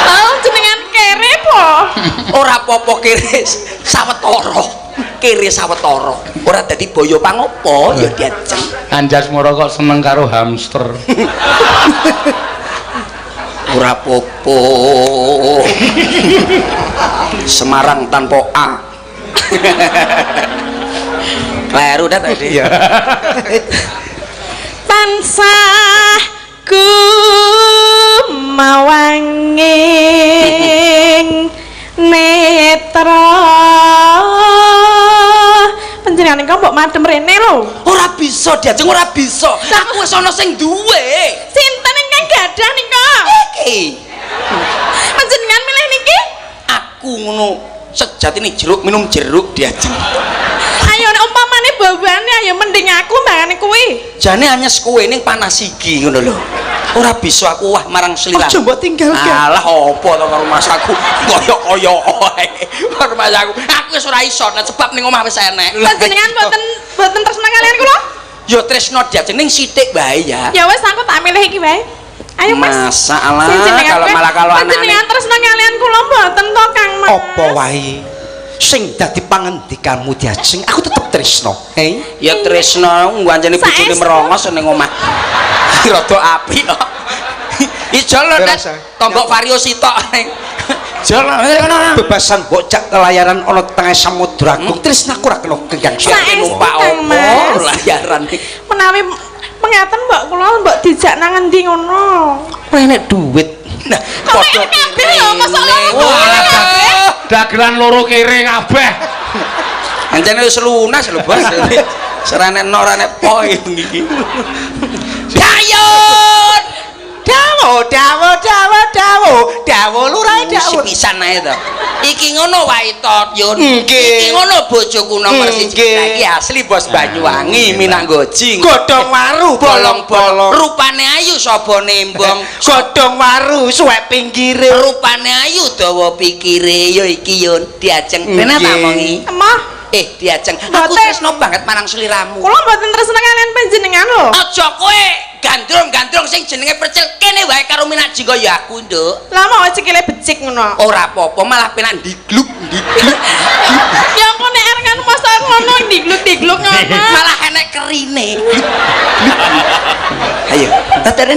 Oh, jenengan kere po. Ora apa-apa kere sawetara. Kere sawetara. Ora dadi boyo pangopo ya diajeng. Anjas moro kok seneng karo hamster. Ora popo. Semarang tanpa A. Kleru dah tadi. Iya. Tansah kumawanging netra. Panjenengan niku mbok madhem rene lho. Ora bisa diajeng ora bisa. Aku wis ana sing duwe. Sinten ingkang gadah nika? Iki. Panjenengan milih niki? Aku ngono sejatine jeruk minum jeruk diajeng. Ayo nek umpamane bawane ayo mending aku mbangane kuwi. Jane anyes kowe ning panas iki ngono lho. Ora bisa aku wah marang sliramu. Aja mbok tinggalke. Alah apa to karo masaku kaya-kaya ae. Karo masaku. Aku wis ora iso sebab ning omah wis enek. Panjenengan mboten tresna kalian kula? Ya tresno diajeng ning sithik bae ya. Ya wis aku tak milih iki wae. Ayo Mas. Masalah Jenengan kalau kowe, malah kalau anak panjenengan tresna kalian kula mboten to Kang Mas. Apa wae sing dadi pangendikanmu diajeng aku tetep tresno. Hei. ya tresno ngancane bojone Saestu. merongos ning omah. Rada apik kok. Ijo lho Ora Tet, usah. tombok vario sitok. Jol ngono. Bebasan bocah layaran ana tengah samudra agung tresnaku ora kena kegang. Saestu, Numpak Kang opo Mas. layaran. Menawi mengaten mbok kula mbok dijak nang endi ngono. Kowe enek duit. Nah, Kok enek kabeh lho, mosok ngono Wah, kabeh. dagelan loro kere kabeh. Ancene wis lunas lho, Bos. Serane norane poe iki. Dayun! Dawo lurae dawo. pisan ae to. Iki ngono wae to, Yun. Nggih. Iki ngono bojoku nomor 1. Nggih. Iki asli Bos Banyuwangi Minanggoji. Godhong waru bolong-bolong. Rupane ayu sapa nembong. Godhong waru suwek pinggire. Rupane ayu dawa pikire ya iki Yun diajeng. Tenan ta mongi? Emah, Diajeng. Aku Mboten. tresno banget marang sliramu. kula mboten tresna kalian panjenengan lho. Aja kowe gandrung-gandrung sing jenenge percil kene wae karo minat jinggo ya aku, Nduk. Lah mau sikile becik ngono. Ora apa-apa malah penak digluk. Ya ampun nek kan masa ngono digluk-digluk ngono. Malah enek kerine. Ayo, ratane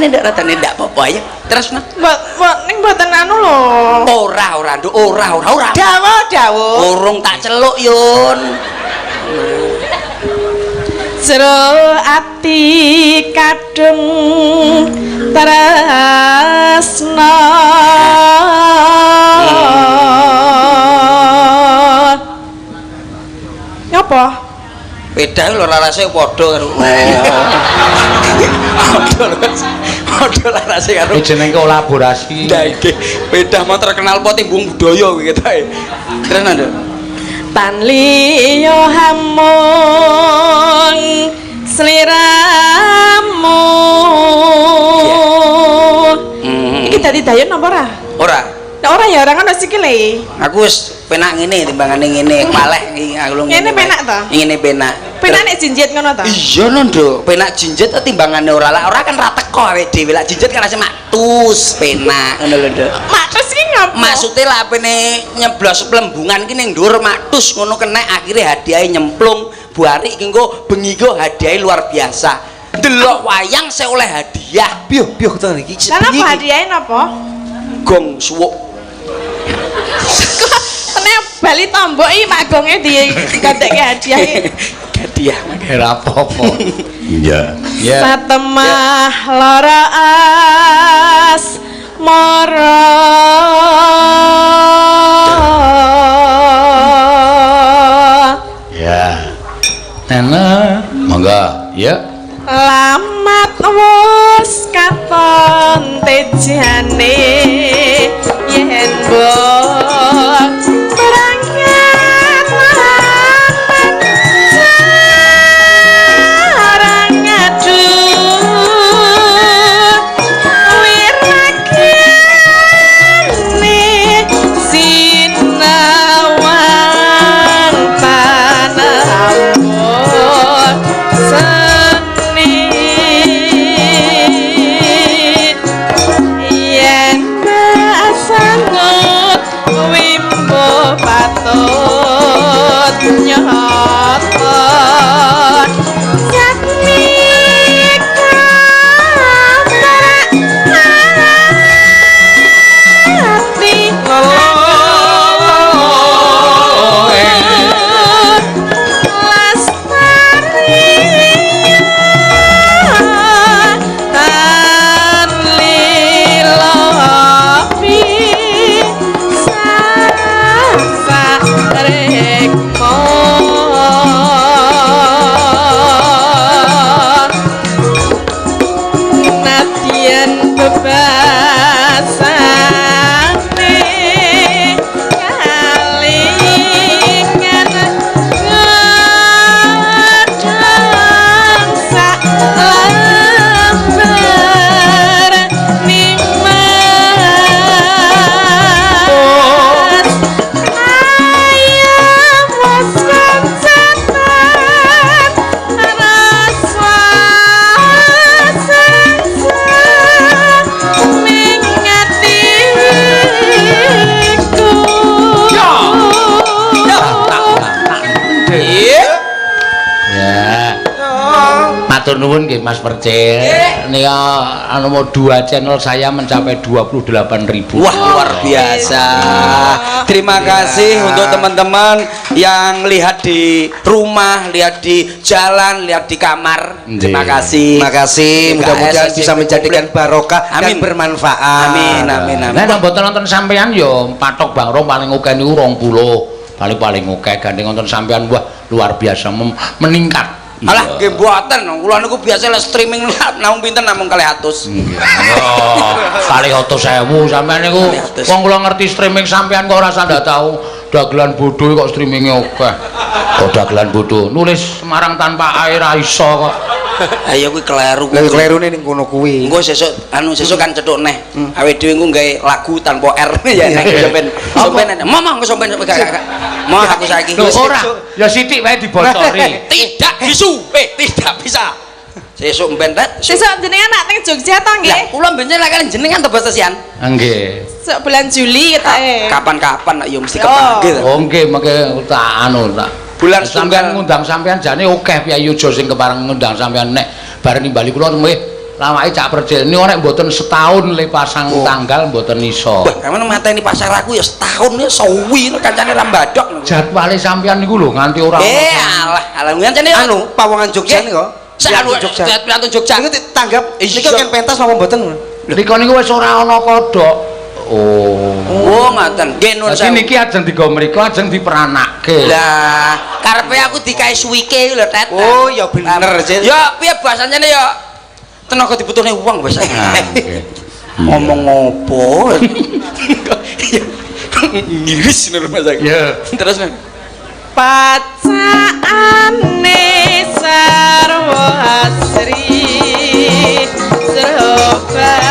ndak apa-apa ayo. Terus nah. Mbok ning mboten anu lho. Ora, Nduk, ora. Dawa. Urung tak celuk, Yun. Jero ati kadung tresna. Nyapa? Beda lho larase padha karo. Padha larase karo. jeneng kolaborasi. Nah iki beda mah terkenal po timbung budaya kuwi ketoke. Terus Nduk. Tan liya hamun sliramu. Iki dadi dayon apa ora? Ora. Nek ora ya ora ngono sikile. Aku wis penak ngene timbangane ngene paleh iki aku lho. Ngene penak to? Ngene penak. Penak nek jinjit ngono to? Iya lho, Nduk. Penak jinjit timbangane ora lah. Ora kan ra teko awake dhewe. Lah jinjit kan rasane matus, penak ngono lho, Nduk. Matus iki ngapa? Maksude lah apene nyeblos plembungan ki ning dhuwur matus ngono kenek akhire hadiahe nyemplung. Buari iki engko bengi ki hadiahe luar biasa. Delok wayang saya oleh hadiah. Piye tenan iki? Lah apa hadiahe napa? Gong suwuk. Tenek bali tombok iki Pak Gonge digantekke hadiah iki. Hadiah. Ora apa-apa. Iya. Ya. Satemah lara as mara. Ya. Nana, monggo. Ya. Lamat wis katon tejane yen mbok berangkat sarang ngadu wirakane sinawan panambut seni yen sangut wimbo patut nyoto yakni hati Matur nuwun nggih Mas Percil. Nika anu mau 2 channel saya mencapai 28.000. Wah, luar biasa. Terima kasih untuk teman-teman yang lihat di rumah, lihat di jalan, lihat di kamar. Terima kasih. Terima kasih. Mudah-mudahan bisa menjadikan barokah dan Amin. bermanfaat. Amin, amin, amin. Nek mboten nonton sampean yo patok Bang Rom paling akeh niku 20. Paling akeh gandeng nonton sampean wah luar biasa meningkat. Alah nggih mboten, kula niku biasa lek streaming namung pinten namung 200. Oh, 200.000 sampean niku wong kula ngerti streaming sampean kok ora sandak tahu dagelan bodho kok streaminge akeh. Kok dagelan bodho nulis Semarang tanpa air ra iso kok. Ayo kuwi kleru. Lha klerune ning kono kuwi. Engko sesuk sesuk kan cethuk neh. Awake dhewe engko gawe lagu tanpa R ya nek sampean. Sampean momong sampean gak. Mau aku saiki. Lho ora, ya sithik wae dibocori. Tidak bisu. Tidak bisa. Sesuk mben rek. Sesuk jenengan nak teng Jogja to nggih? Lah kula mben lek jenengan to Bos Sian. Nggih. Sesuk bulan Juli ketoke. Kapan-kapan ya mesti kepanggil. Oh nggih mengke tak anu tak. Bulan sampean ngundang sampean jane akeh Piyayi Ujo sing kepareng ngundang sampean nek bareng nimbali kula nggih lawake cak percil niku nek mboten setahun le pasang tanggal mboten iso. Wah, kamen mateni pasar aku ya setahun ya suwi kancane rambadok. Jadwale sampean niku lho nganti ora alah ngancane Anu pawongan Jogja niku. Anu Jogja. Piantun Jogja. Niku ditanggap niku kan pentas napa mboten? Rika niku wis ora ana kodhok. Oh, ngoten. Nggih nun sewu. Niki ajeng digo mriku ajeng diperanakke. Lah, karepe aku dikae suwike lho, Tet. Oh, ya bener, Cil. Ya, piye bahasane ya tenaga dibutuhne wong wis. Ngomong opo? Ngiris lho Mas. Ya. Terus men. Pacaane sarwa asri serobat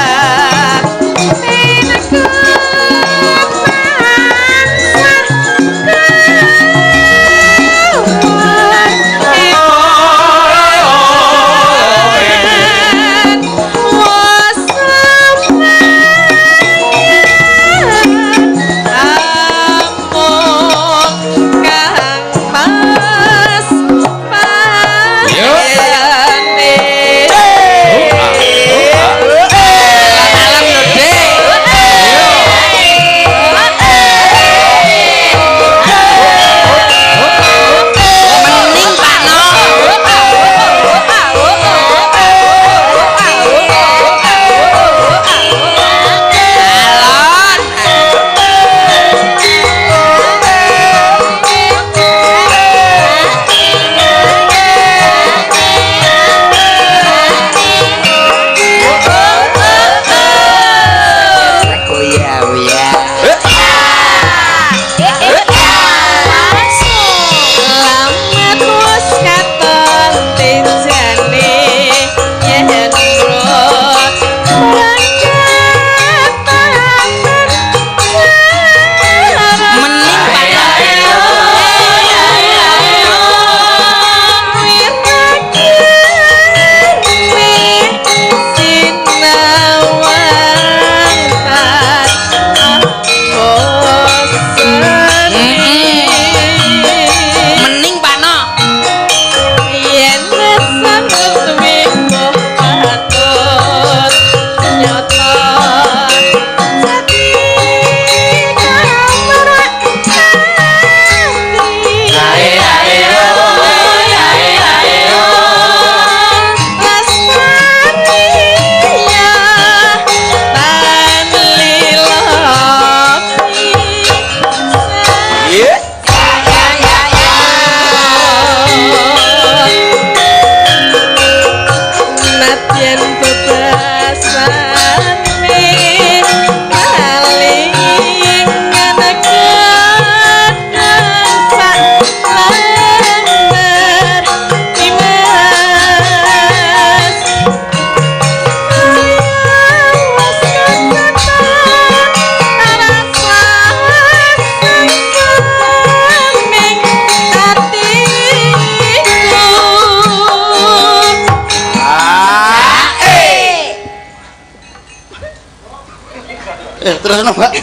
terus Mbak.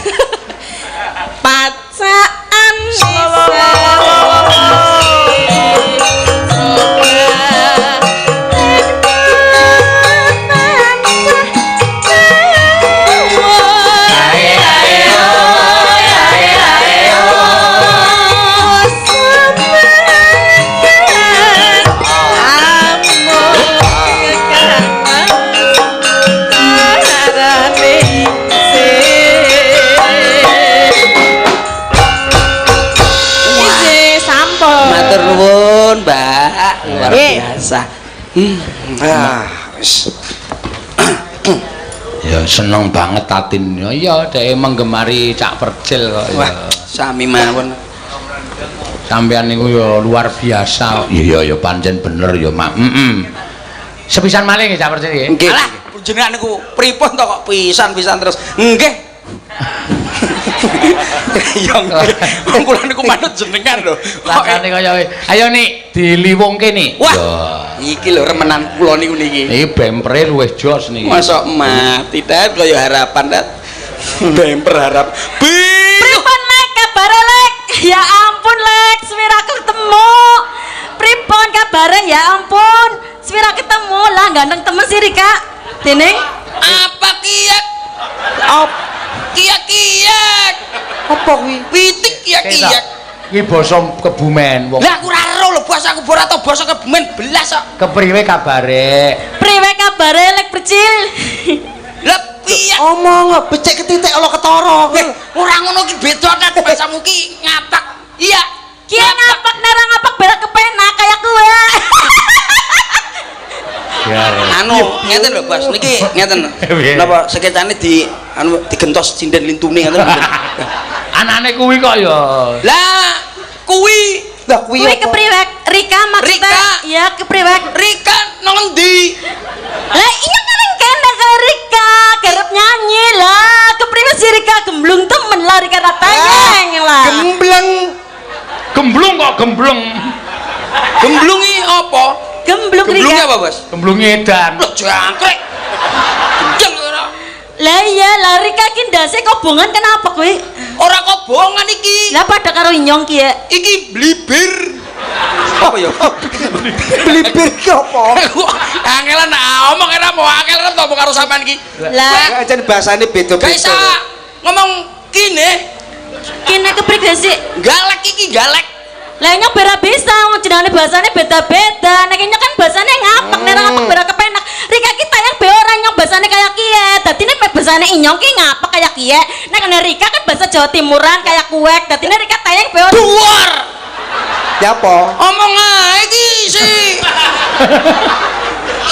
Pacaan Wis. Ya seneng banget Tatin. Ya dhek menggemari Cak Percil kok ya. Wah, sami mawon. Sampeyan niku ya luar biasa. Iya ya pancen bener ya, Mak. Sepisan malih nggih Cak Percil nggih. Nggih. Alah, jenengan niku pripun to kok pisan-pisan terus. Nggih. Ya nggih. Wong kula niku manut jenengan lho. Lakane kaya ayo Nik diliwongke Nik. Wah, iki lho remenan kula niku niki. Iki bempere luwih jos niki. Masuk mati tet kaya harapan tet. Bemper harap. Pripun Lek kabare Lek? Ya ampun Lek, swira ketemu. Pripun kabare ya ampun. Swira ketemu lah ganteng temen si Rika. Dening Apa kiyak? Kiyak-kiyak. Apa kuwi? Pitik kiyak-kiyak. Iki basa Kebumen wong. Lah aku ora ero lho basa aku ora tau basa Kebumen belas kok. Kepriwe kabare? priwe kabare Lek Percil? Lah piye? Omong becek ketitik ala ketara. Ora ngono ki beda nek basamu ki ngapak. Iya. Ki ngapak nara ngapak berak kepenak kayak kowe. Ya. Anu, ngeten lho, Bos. Niki ngeten. Napa sekecane digentos sinden lintune ngeten. Anane kuwi kok ya. Lah, kuwi Kuwi kepriwe? Rika maksudnya? Rika. Ya kepriwe? Rika nang endi? Lah iya kan kene kaya Rika, kerep nyanyi lah. Kepriwe si Rika gemblung temen lah Rika ratanya lah. Gemblung kok gemblung. Gemblungi apa? Gemblung Gemblungi Rika. apa, Bos? Gemblungi edan. Lho, jangkrik. Gendeng ora. Lah iya lah Rika ki ndase kobongan kenapa kuwi? Ora kobongan iki. Lah pada karo inyong ki ya. Iki blibir. Apa ya? blibir ki apa? Angelan omong ora mau angelan to karo sampean iki. Lah Ancen bahasane beda-beda. Gak isa ngomong kene. kene kepriwe sih? Galek iki galek. Lah inyong bera bisa jenenge bahasane beda-beda. Nek inyong kan bahasane ngapak, nek ngapak bera kepenak. Rika ki tayang be ora inyong bahasane kaya kiye. Dadi nek bahasane inyong ki ngapak kaya kiye. Nek Rika kan bahasa Jawa Timuran kaya kuek. Dadi nek Rika tayang be ora. Duar. Ya apa? Omong ae iki sih.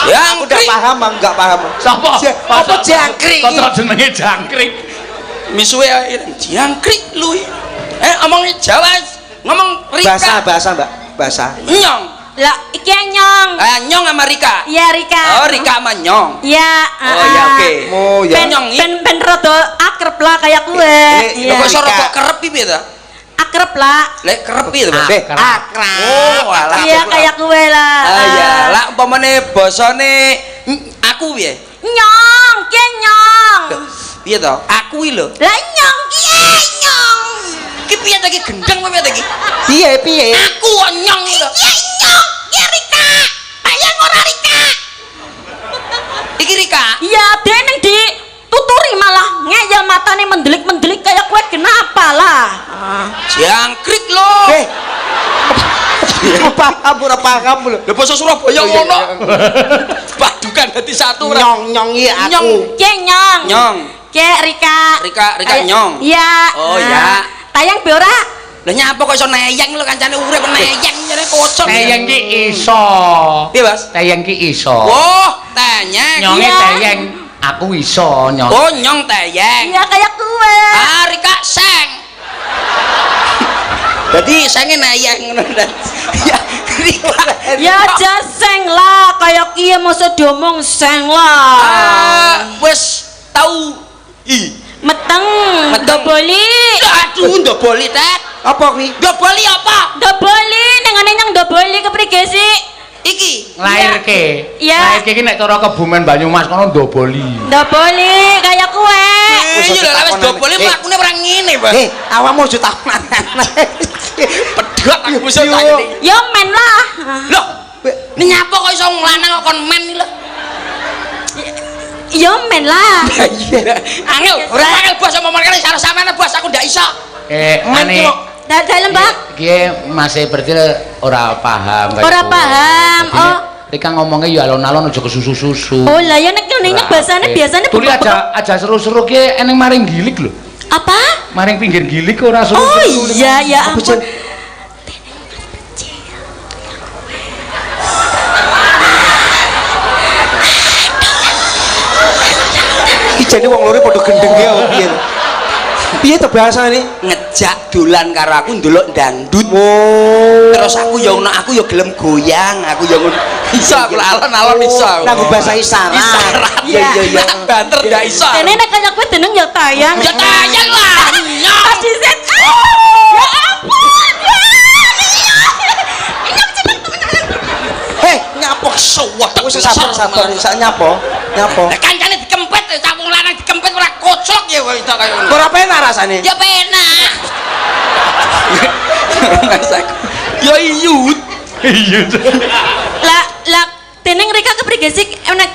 Yang Enggak paham, enggak paham. Sapa? Apa jangkrik? Kok jenenge jangkrik? misuwe jangkrik lu. Omongnya Jawa, ngomong Rika. Bahasa, Mbak. Bahasa. Nyong. Lah iki nyong. Nyong sama Rika. Iya Rika. Oh, Rika sama Nyong. Iya. Oh, ya oke. Oh, ya. Ben Nyong ben rada akrep lah kayak gue. Lho kok iso rada kerep piye ta? Akrep lah. Lek kerep piye to, Bos? Akrab. Oh, alah. Iya kayak gue lah. Ah ya, lah umpamane basane aku piye? Nyong, ki nyong. Piye to? Aku iki lho. Lah nyong ki nyong. Ki piye ta ki gendeng apa piye ta ki? Piye? Aku nyong iki lho. Iya nyong, ki Rika. Bayang ora Rika. Iki Rika. Iya, deneng di tuturi malah ngeyel matane mendelik-mendelik kayak kue kenapa lah? Jangkrik lho. Ora paham lho. Lho basa Surabaya ngono. Padukan dadi satu ora. Nyong iki aku. Nyong. Ki nyong. Nyong. Ki Rika. Rika Ayo. nyong. Iya. Oh, ya. Tayang be ora? Lah nyapa kok iso neyeng lho kancane urip neyeng jare kocok. Teyeng ki iso. Piye, Mas? Teyeng ki iso. Oh, teyeng. Nyonge Iya. teyeng. Aku iso nyong. Oh, nyong teyeng. Iya kayak kue. Ah, Rika seng. Jadi senge neyeng ngono. Ya, Rika. Ya jaseng lah kayak kiye masa diomong seng lah. Wis tau Meteng. Meteng. Doboli. Aduh, ndoboli tet. Apa kuwi? Ndoboli apa? Doboli nengane nyang doboli keprige sih? Iki Lairke. Iya. Lairke ki nek cara Kebumen Banyumas kono ndoboli. Doboli kayak kue. iya lho wis ndoboli mlakune ora ngene, Bos. Awakmu aja takon. Pedhot aku bisa tak iki. Yo men lah. Loh, ini nyapa kok iso nglanang kok kon men iki lho. Yo men lah. Angel, ora angel Bos omong kene salah sampean Bos aku ndak iso. Ane Dalam Mbak. Ki masih berarti ora paham kayak Ora gitu. paham. Jadi Oh. Rika ngomongnya ya alon-alon aja kesusu-susu. Oh lah ya nek kene bahasane biasane Tuli aja seru-seru ki eneng maring gilik lho. apa? Maring pinggir gilik ora seru. Oh iya ya ampun. wong loro padha gendenge apa piye? Piye to bahasane? Ngejak dolan karo aku ndelok dangdut. Oh. Terus aku ya ono aku ya gelem goyang, aku ya ngono. Iso aku alon-alon iso. Nganggo bahasa isyarat. Isyarat. Iya iya iya. Banter ndak iso. Dene nek kaya kowe deneng ya tayang. Ya tayang lah. Pas diset. Ya ampun. Heh, nyapok Suwet wis sabar sak nyapo. Nyapo. Lah kancane dikempet, sampung lanang dikempet ora kocok ya kok iso kaya ngono. Ora penak rasane. Ya penak. Masaku. Ya iyut. Lah dening Rika keprige sih nek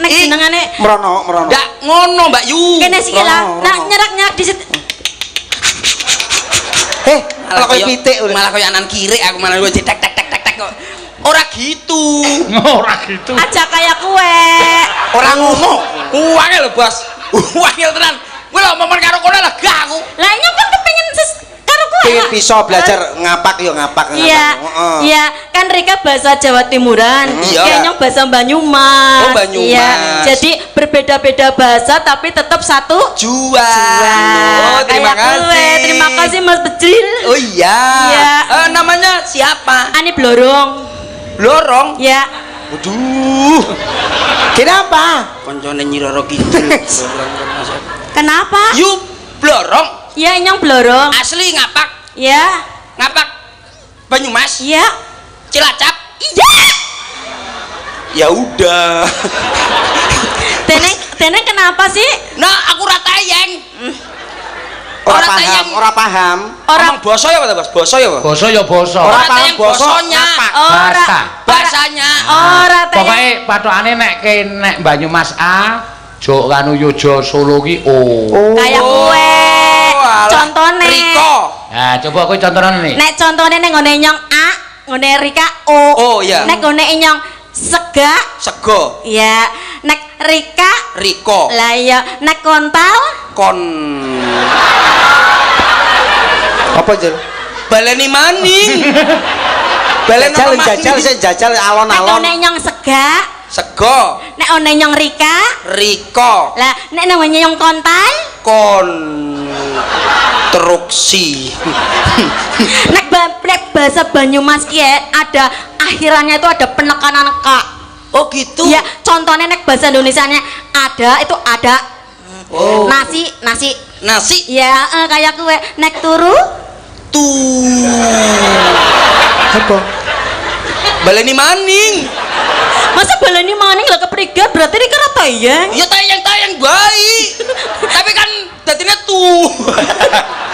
jenengane Merono. Ndak ngono Mbak Yu. kene sik lah. Nak nyerak disit. Malah koyo pitik Malah koyo anan kirek aku malah tek tek kok. Ora gitu. Ora gitu. Aja kaya kowe. Ora ngono. Uange lho, Bos. Uange tenan. Kowe lho momen karo kono lah gak aku. Lah nyong kan kepengin karo kowe. pengen bisa belajar ngapak yo ngapak. Iya. Iya, kan Rika bahasa Jawa Timuran. Iya. Kayaknya bahasa Banyumas. Oh, Banyumas. Iya. Jadi berbeda-beda bahasa tapi tetap satu Jual. Oh, terima Kayak kowe. kasih. Terima kasih Mas Becil. Oh iya. Iya. Namanya siapa? Ani Blorong. Lorong. Ya. Waduh. Kenapa? Koncone Nyiroro Kidul. Kenapa? Yu Blorong. Ya, nyong Blorong. Asli ngapak. Ya. Ngapak Banyumas. Ya. Cilacap. Iya. Ya udah. Teneng kenapa sih? Nah, aku ratayeng. Ora Ora paham, tayang. ora paham. Orang boso ya Bos? Boso ya, Bos? Basa ya basa. Ora Ora paham tayang basa, bosonya. ngapak. Bahasa. Bahasanya. Ora tayang. Pokoke pathokane nek Banyumas A, Jok kanu Yojo Solo ki O. Kayak kowe. alah. Contone. Riko. Nah, coba kowe contohane nih. Nek contone ning ngone nyong A, ngone Rika O. Oh, iya. Nek ngone nyong Sega, Sego. ya. Nek Rika, Riko. lah ya. Nek kontal, Kon. Apa jen? Baleni maning. Baleni Jajal maning. jajal sik jajal nek alon-alon. ngone nyong Sega, Sego. nek ngone nyong Rika, Riko. lah nek ngone nyong kontal, Konstruksi. nek bahasa Banyumas ki ada akhirannya itu ada penekanan K. Oh gitu. Ya, contohnya nek bahasa Indonesianya ada itu ada. Oh. Nasi. Nasi. Ya, kayak kue nek turu. Apa? Baleni maning. Masa baleni maning lah keprigat berarti ini kira tayang. Ya tayang-tayang baik. Tapi kan dadine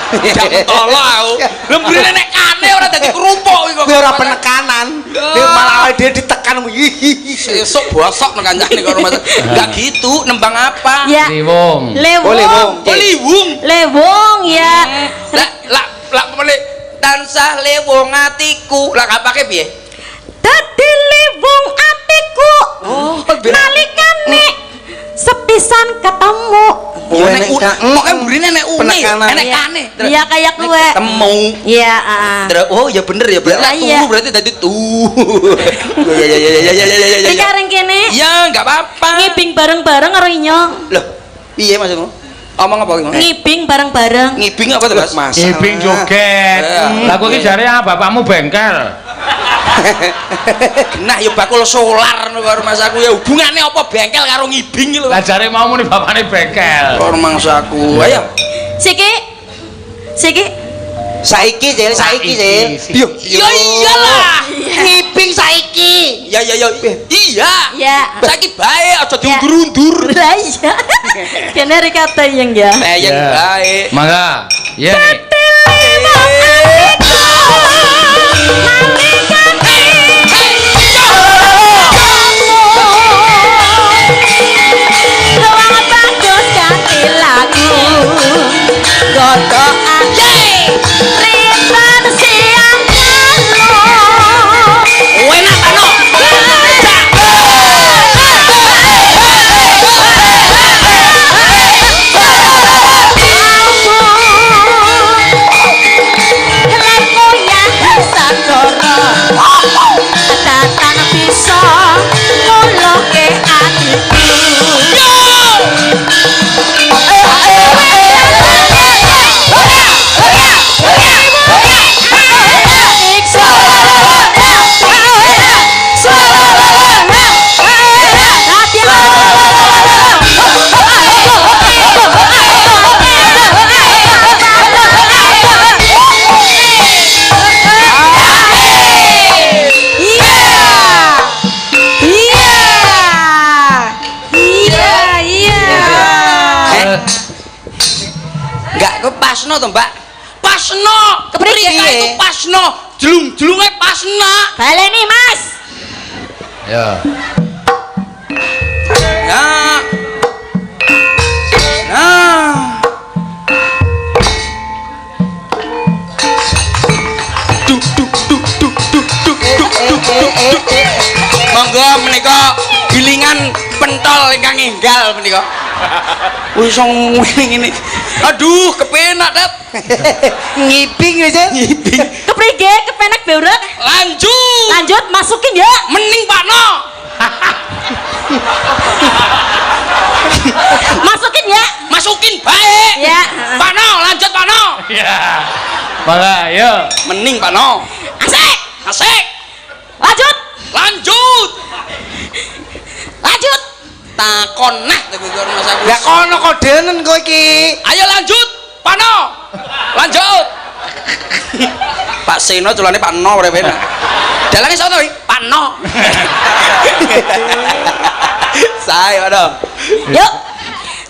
Jangan tolong. Lembrine nek kane ora dadi kerupuk iku. Kuwi ora penekanan. Dia malah awake dhewe ditekan. Sesuk bosok nang kancane karo Mas. Enggak gitu, nembang apa? Ya. Liwung. Lewong. Liwung. Lewong ya. Lah pemene tansah lewong atiku. Lah kapake piye? Dadi lewong atiku. Oh, nalikane sepisan ketemu. Oh, nek pokoke mrene nek une, Penekanan. nek kane. Iya kayak kue. Temu. Iya, Oh, ya bener ya, berarti Lah, iya. berarti dadi Ya. Sekarang kene Ya, enggak apa-apa. ngibing bareng-bareng karo inyong. Loh, piye maksudmu? Omong apa iki? Ngibing bareng-bareng. Ngibing apa tuh, Mas? Ibing joget. Lah kowe ki jare bapakmu bengkel. Nah, ya bakul solar karo Mas aku ya hubungane apa bengkel karo ngibing lho. Lah jare mau muni bapakne bengkel. Karo mangsaku. Ayo. Siki. Saiki Jel, saiki Jel. Yo. Ya iyalah. Ngiping saiki. Ya. Iya. Ya. Saiki bae aja diundur-undur. Lah iya. Kene Rika tayang ya. Tayang bae. Mangga. Iya nih. Ruang bagus ganti lagu. Gotokan Rintan siang malam. Enak ano? Lan koyang sagara pasno to, Mbak. Pasno. Kepriye? Itu pasno. Jelung-jelunge pasna. Baleni, Mas. Ya. Nah. Nah. Duk duk duk duk duk duk duk duk duk. Monggo menika gilingan pentol ingkang enggal menika. Wis ngene. Aduh, kepenak, Dep. Ngiping wis. Ngiping. Kepriye? Kepenak beurek. Lanjut. Lanjut, masukin ya. Mending Pakno. Masukin ya. Masukin baik. Ya. Pakno, lanjut Pakno. Ya. Mangga, ayo. Mending Pakno. Asik. Asik. Lanjut. Lanjut. Lanjut. Takon nah tapi karo Mas Agus. Lah kono kodenen kowe iki. Ayo lanjut. Pakno. Lanjut. Pak Seno culane Pakno ora penak. Dalange sapa iki? Pakno. Sae Pakno. Yuk.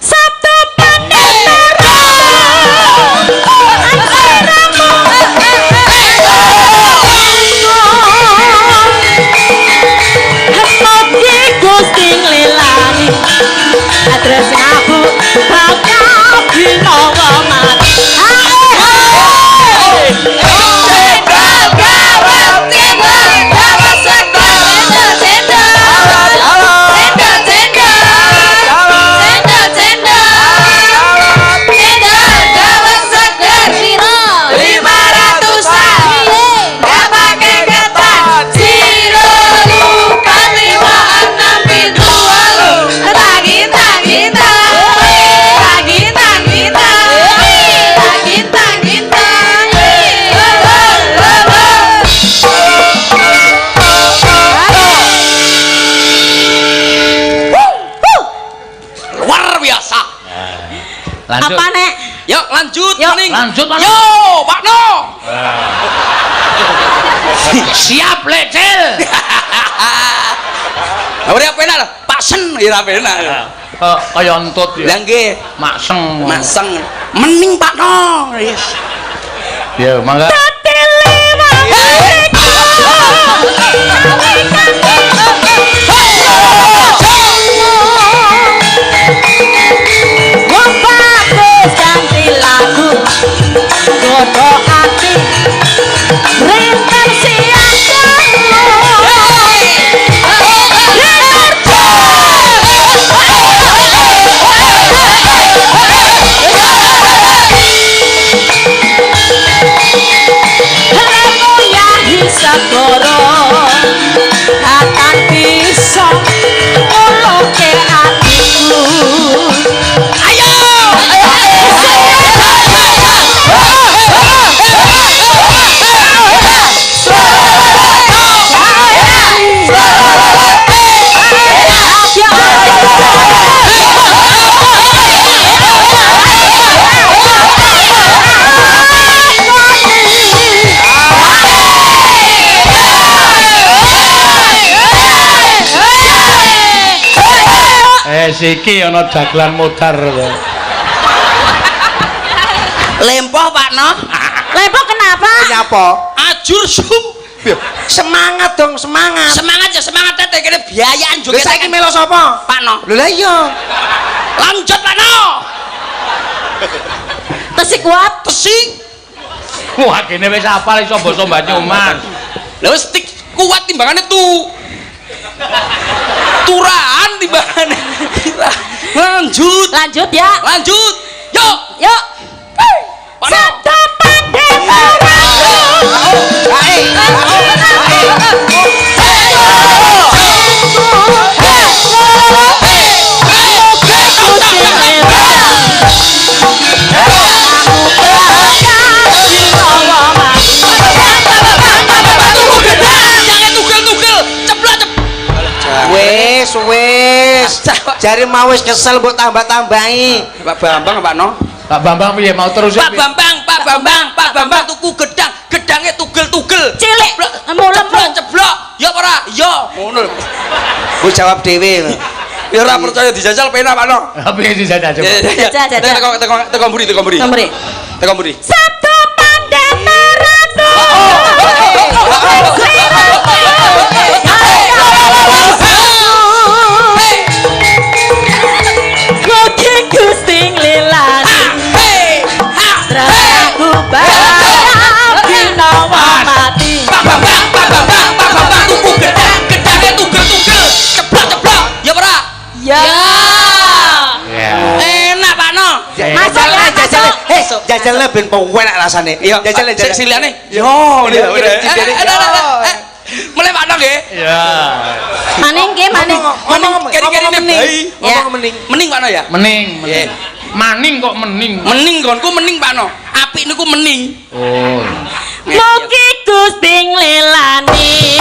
Sabtu Panditara. Antaramu. Hati Gusti nglelani. Adres aku bakal dinawa mati. Lanjut. Apa nek? Yuk lanjut Yuk. Maning. Lanjut, Pak. Yo, Pakno. Siap, Lecil. Ora penak lho. Pasen ora penak. Kaya entut ya. Lah nggih, Makseng. maseng. Mending Pakno. Ya, mangga. Wong bagus ganti lagu Godo hati Rinten siang Helemu ya hisagoro Akan bisa Uluke hatiku Siki ana dagelan modar to. Lempoh Pakno. Lempo kenapa? Nyapa? Ajur sum. Semangat dong, semangat. Semangat ya semangat tete kene biayaan Lha juga saiki melo sapa? Pakno. Lho lah iya. Lanjut Pakno. Tesi kuat Tesi. Wah, kene wis hafal iso basa Banyumas. Lah wis kuat timbangane turaan timbangane. Lanjut. Lanjut ya Lanjut. Yuk. Yuk Pakno. Sabtu Panditara Wis. Jare mau wis kesel mbok tambah-tambahi. Pak Bambang Pakno. Pak Bambang piye mau terus Pak Bambang tuku gedangnya tugel-tugel. Cilik Mulem Ceblok. Ya ora? Ya. Ngono lho. Mbok jawab dhewe lho. Ya ora percaya dijajal penak Pak No. Piye dijajal coba? Jajal. Teko mburi. Nomor. Teko mburi. Satu pandai meratu. Koki gusting lilani. Rasaku bayang binawa mati. Tuku gedang-gedange tugel-tugel. Ceblok-ceblok. Ya ora? Ya. Ya. Enak Pak No. Masuk ya, masuk. Jajalnya ben penak rasane. Iya, Jajalnya sik siliane. Yo, Mulai Pak No nggih. Ya. Maning ki maning. Keri-kerine bayi. Ya. Mening Pak No ya? Mening. Nggih. Maning kok mening. Mening konku mening Pak No. Apik niku mening. Oh. Mugi gusting lilani.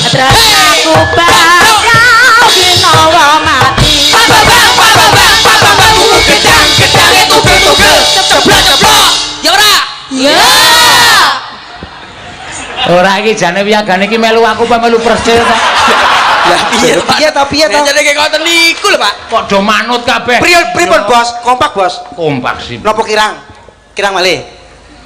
Rasaku bayang binawa mati. Tuku gedang-gedange tugel-tugel. Ceblok-ceblok. Ya ora? Ya. Ora iki jane wiyagane iki melu aku apa melu percil ta? Lah Piye to? Jadi kayak ngoten niku lho Pak. Kok do manut kabeh. Pripun bos? Kompak bos. Kompak sih. Napa kirang? Kirang malih.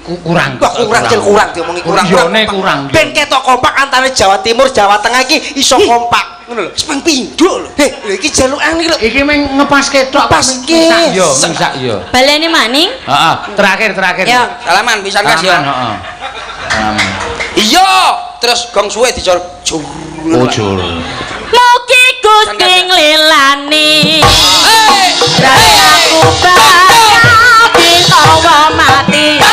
Kurang. Wah kurang diomongi kurang. Iyone kurang. Ben ketok kompak antara Jawa Timur, Jawa Tengah iki iso kompak. Ngono lho. Sepeng pindho lho. Lho iki jalukan iki lho. Iki meng ngepaske tok. Paske. Sak yo. Baleni maning. Heeh, terakhir. Ya. Salaman pisan Mas ya. Heeh. Salaman. Iya, terus gong suwe dicor jur. Ujul. Mugi gusting lilani. Rasaku bayang binawa mati.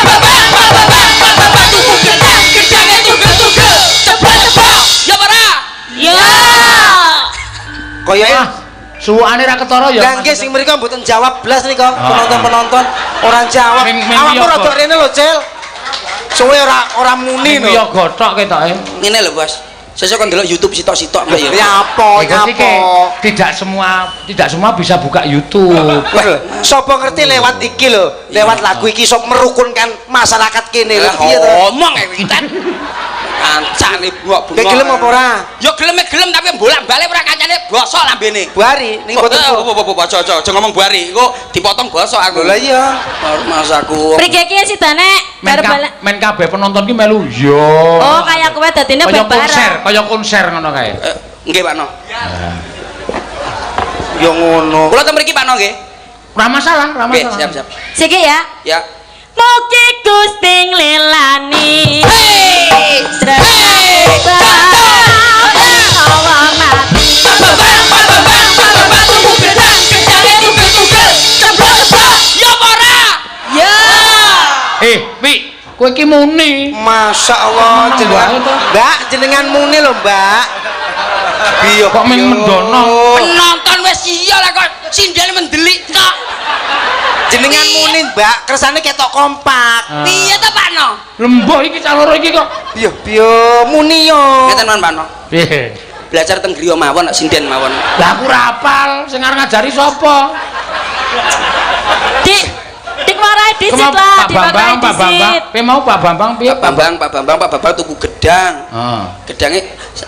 Tuku gedang-gedange tugel-tugel. Ceblok-ceblok. Ya ora? Ya. Koyoke Suwane ra ketara ya. Lah nggih sing mriko mboten jawab blas nika penonton-penonton orang jawab. Awakmu rada rene lho, Cel. Suwe ora muni lho. Ya gothok ketoke. Ngene lho, Bos. Sesuk kon delok YouTube sitok-sitok mbak ya. Ya apa? Tidak semua bisa buka YouTube. Sapa ngerti lewat iki lho, lewat lagu iki sok merukunkan masyarakat kene lho. Piye to? Ngomong ae kita. Kancane buak-buak. Kowe gelem apa ora? Ya gelem tapi bolak-balik ora kancane bosok lambene. Buari ning boten. Aja ngomong buari. Engko dipotong bosok aku. Lah iya. Mas aku. Mriki iki sidane karo balik. Men kabeh penonton ki melu yo. Oh, kaya kowe dadine bareng. Kaya konser ngono kae. Nggih, Pak No. Ya ngono. Kula teng mriki Pak No nggih. Ora masalah. Nggih, siap. Siki ya. Ya. Mugi gusting lilani. Rasaku bayang mati. Tuku gedang-gedange tugel-tugel. Ceblok-ceblok. Ya apa ora? Ya. Wi, kowe iki muni. Masyaallah jenengan. Mbak, jenengan muni lho, Mbak. Piye Kok meng mendono? Penonton wis iya lah kok sindene mendelik tok. Jenengan muni, Mbak, kersane ketok kompak. Piye to Pak No? Lembah iki caloro iki kok. Piye muni yo. Ngeten man Pak No. Piye? Belajar teng griya mawon sinden mawon. Lah aku ora hafal, sing arep ngajari sapa? Dik warai disit lah, Pak Bambang. Kowe mau Pak Bambang piye? Pak Bambang tuku gedang. Heeh. Gedange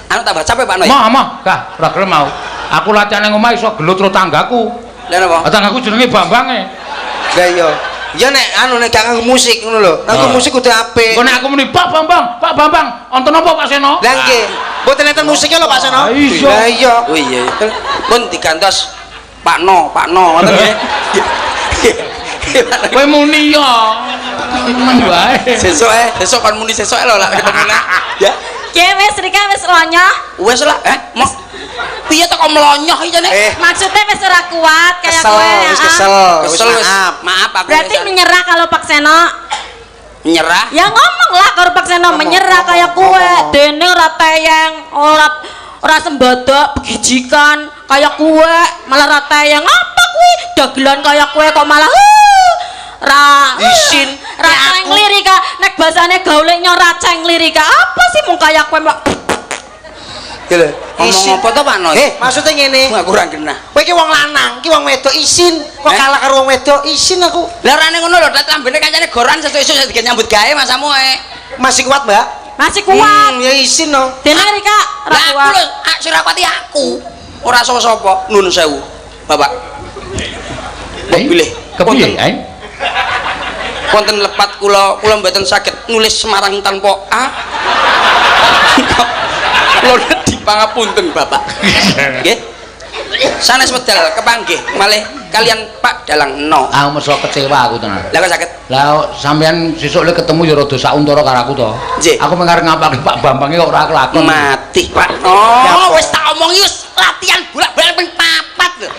anu tambah capek Pak No. Mah, gah, ora gelem mau. Aku latihan ning omah iso gelut karo tanggaku. Lah napa? Tanggaku jenenge Bambang e. Lah iya. Ya nek anu nek gak nganggo musik ngono lho. Nganggo musik kudu apik. Kok nek aku muni Pak Bambang, wonten apa Pak Seno? Lah nggih. Mboten enten musiknya lho Pak Seno. Iya. Lah iya. Oh iya. Pun digantos Pak No ngoten nggih. Kowe muni ya. Men wae. Sesuk kon muni sesuk lho lak ketemu ya. Ki wis Rika wis lonyoh. Wes lah, mok piye to kok melonyoh iki jane? Maksudnya wis ora kuat kayak Kesel, kowe. wis kesel. Kesel wis. Maaf aku. Berarti menyerah kalau Pak Seno. menyerah. Ya ngomong lah karo Pak Seno menyerah kayak kowe. Dene ora teyeng, ora sembodok begijikan kayak kowe, malah ora teyeng. Apa kuwi? Dagelan kayak kowe kok malah isin raceng lirika nek basane gaule nyoraceng lirika apa sih mung kaya kowe mbak Ngomong apa to Pak No? Maksudnya ngene. Aku ora genah. Kowe iki wong lanang, iki wong wedok isin. Kok kalah karo wong wedok isin aku. Lah rane ngono lho, lambene kancane goran sesuk-esuk digawe nyambut gawe masamu ae. Masih kuat, Mbak? masih kuat Ya isin no. dene Rika ora Lah aku kuat lho, Surawati aku. ora sapa-sapa. Nun sewu. Bapak. Mbok bilih. Kepiye, ae? Wonten lepat kula mboten saged nulis Semarang tanpa A. Kula dipangapunten Bapak. Nggih. Sanes medal kepanggih malih kalian Pak Dalang No. Aku mesra kecewa aku tenan. Lah kok saged. Lah sampean sesuk le ketemu ya rada sauntara karo aku to. Nggih. Aku mengarep ngapake Pak Bambang kok ora kelakon. Mati Pak. Oh, wis tak omongi wis latihan bolak-balik ping 4 lho.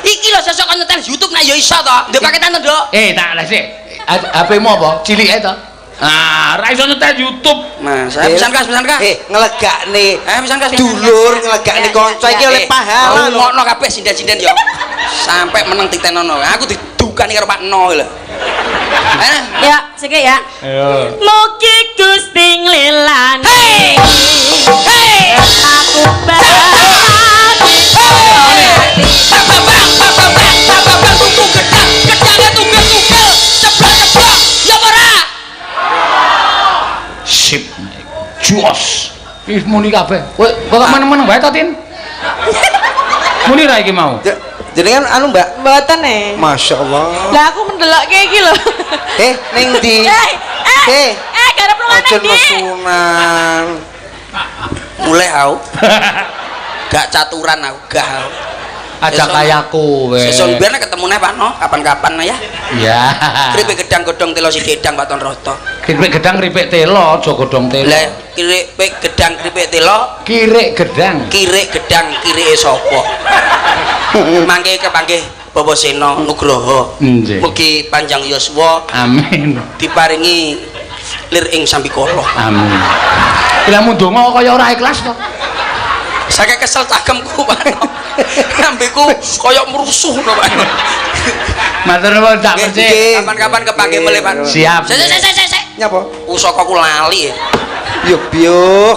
Iki lho sesuk kon nyetel YouTube nek ya iso to. Ndek paketan to, Nduk. Tak lah sik. HP-mu apa? Cilike to. Ah, ra iso nyetel YouTube. Mas, saya pisan kas. Ngelegakne Pisan kas. dulur, ngelegakne kanca iki oleh pahala lho. Ngono kabeh sinden-sinden ya. Sampai meneng ditenono. Aku didukani karo Pak No lho. Ayo. Ya, sikit ya. Ayo. Mugi Gusti nglelani. Hei! Aku bali. Babang tuku gedang, gedangnya tugel-tugel, ceblok-ceblok, ya ora? Sip. Jos. Ih muni kabeh. Kowe kok meneng-meneng wae to, Tin? Muni ra iki mau. Jenengan anu Mbak? Mboten Masya Allah. Lah aku mendelokke iki lho. Ning ndi? Garap lungan Aja ndi? nesunan. Mulai aku. Gak caturan aku, gak aku. Ajak kayaku weh. Sesuk biar ketemu nih Pak No, kapan-kapan ya. Iya. Keripik gedang godhong telo si gedang Pak Ton Roto. Keripik gedang keripik telo, aja godhong telo. Lah keripik gedang keripik telo, Kirik gedang. kirik gedang kirike sapa? Mangke kepanggih Bapak Sena Nugroho. Nggih. Mugi panjang yuswa Amin. diparingi lir ing sambikala. Amin. Lah mundonga kaya ora ikhlas to. Saya kesel cakemku Pak No. Nambeku kaya merusuh to Pak No. Matur nuwun tak Nggih, percaya. kapan-kapan kepanggih mulih Pak. Siap. Sik. Nyapa? Usakaku lali. Yo biyuh.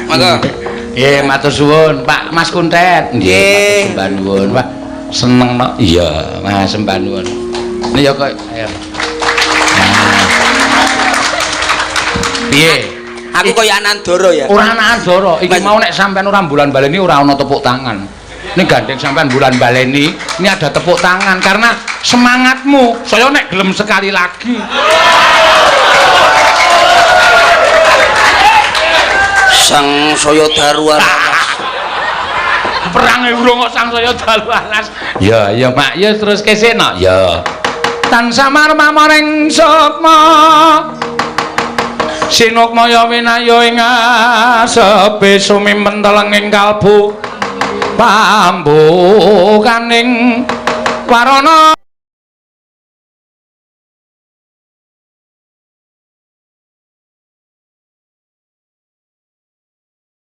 Monggo. Nggih, matur suwun Pak Mas Kuntet. Nggih, matur sembah nuwun. Wah, seneng no. Iya, Mas sembah nuwun. Ini ya kok ayo. Piye? Aku kaya Anandara ya. Ora ana andara. Iki mau nek sampean ora bulan baleni ora ana tepuk tangan. Ini gandeng sampean bulan baleni, ini ada tepuk tangan karena semangatmu. Saya nek gelem sekali lagi. Sang saya daru Perang urung kok sang saya dalu alas. Ya, ya Mak, ya terus kesena. Ya. Tansah marmaring sukma. Sinukmaya winaya ing asepe sumimpen telenging kalbu pambukaning warana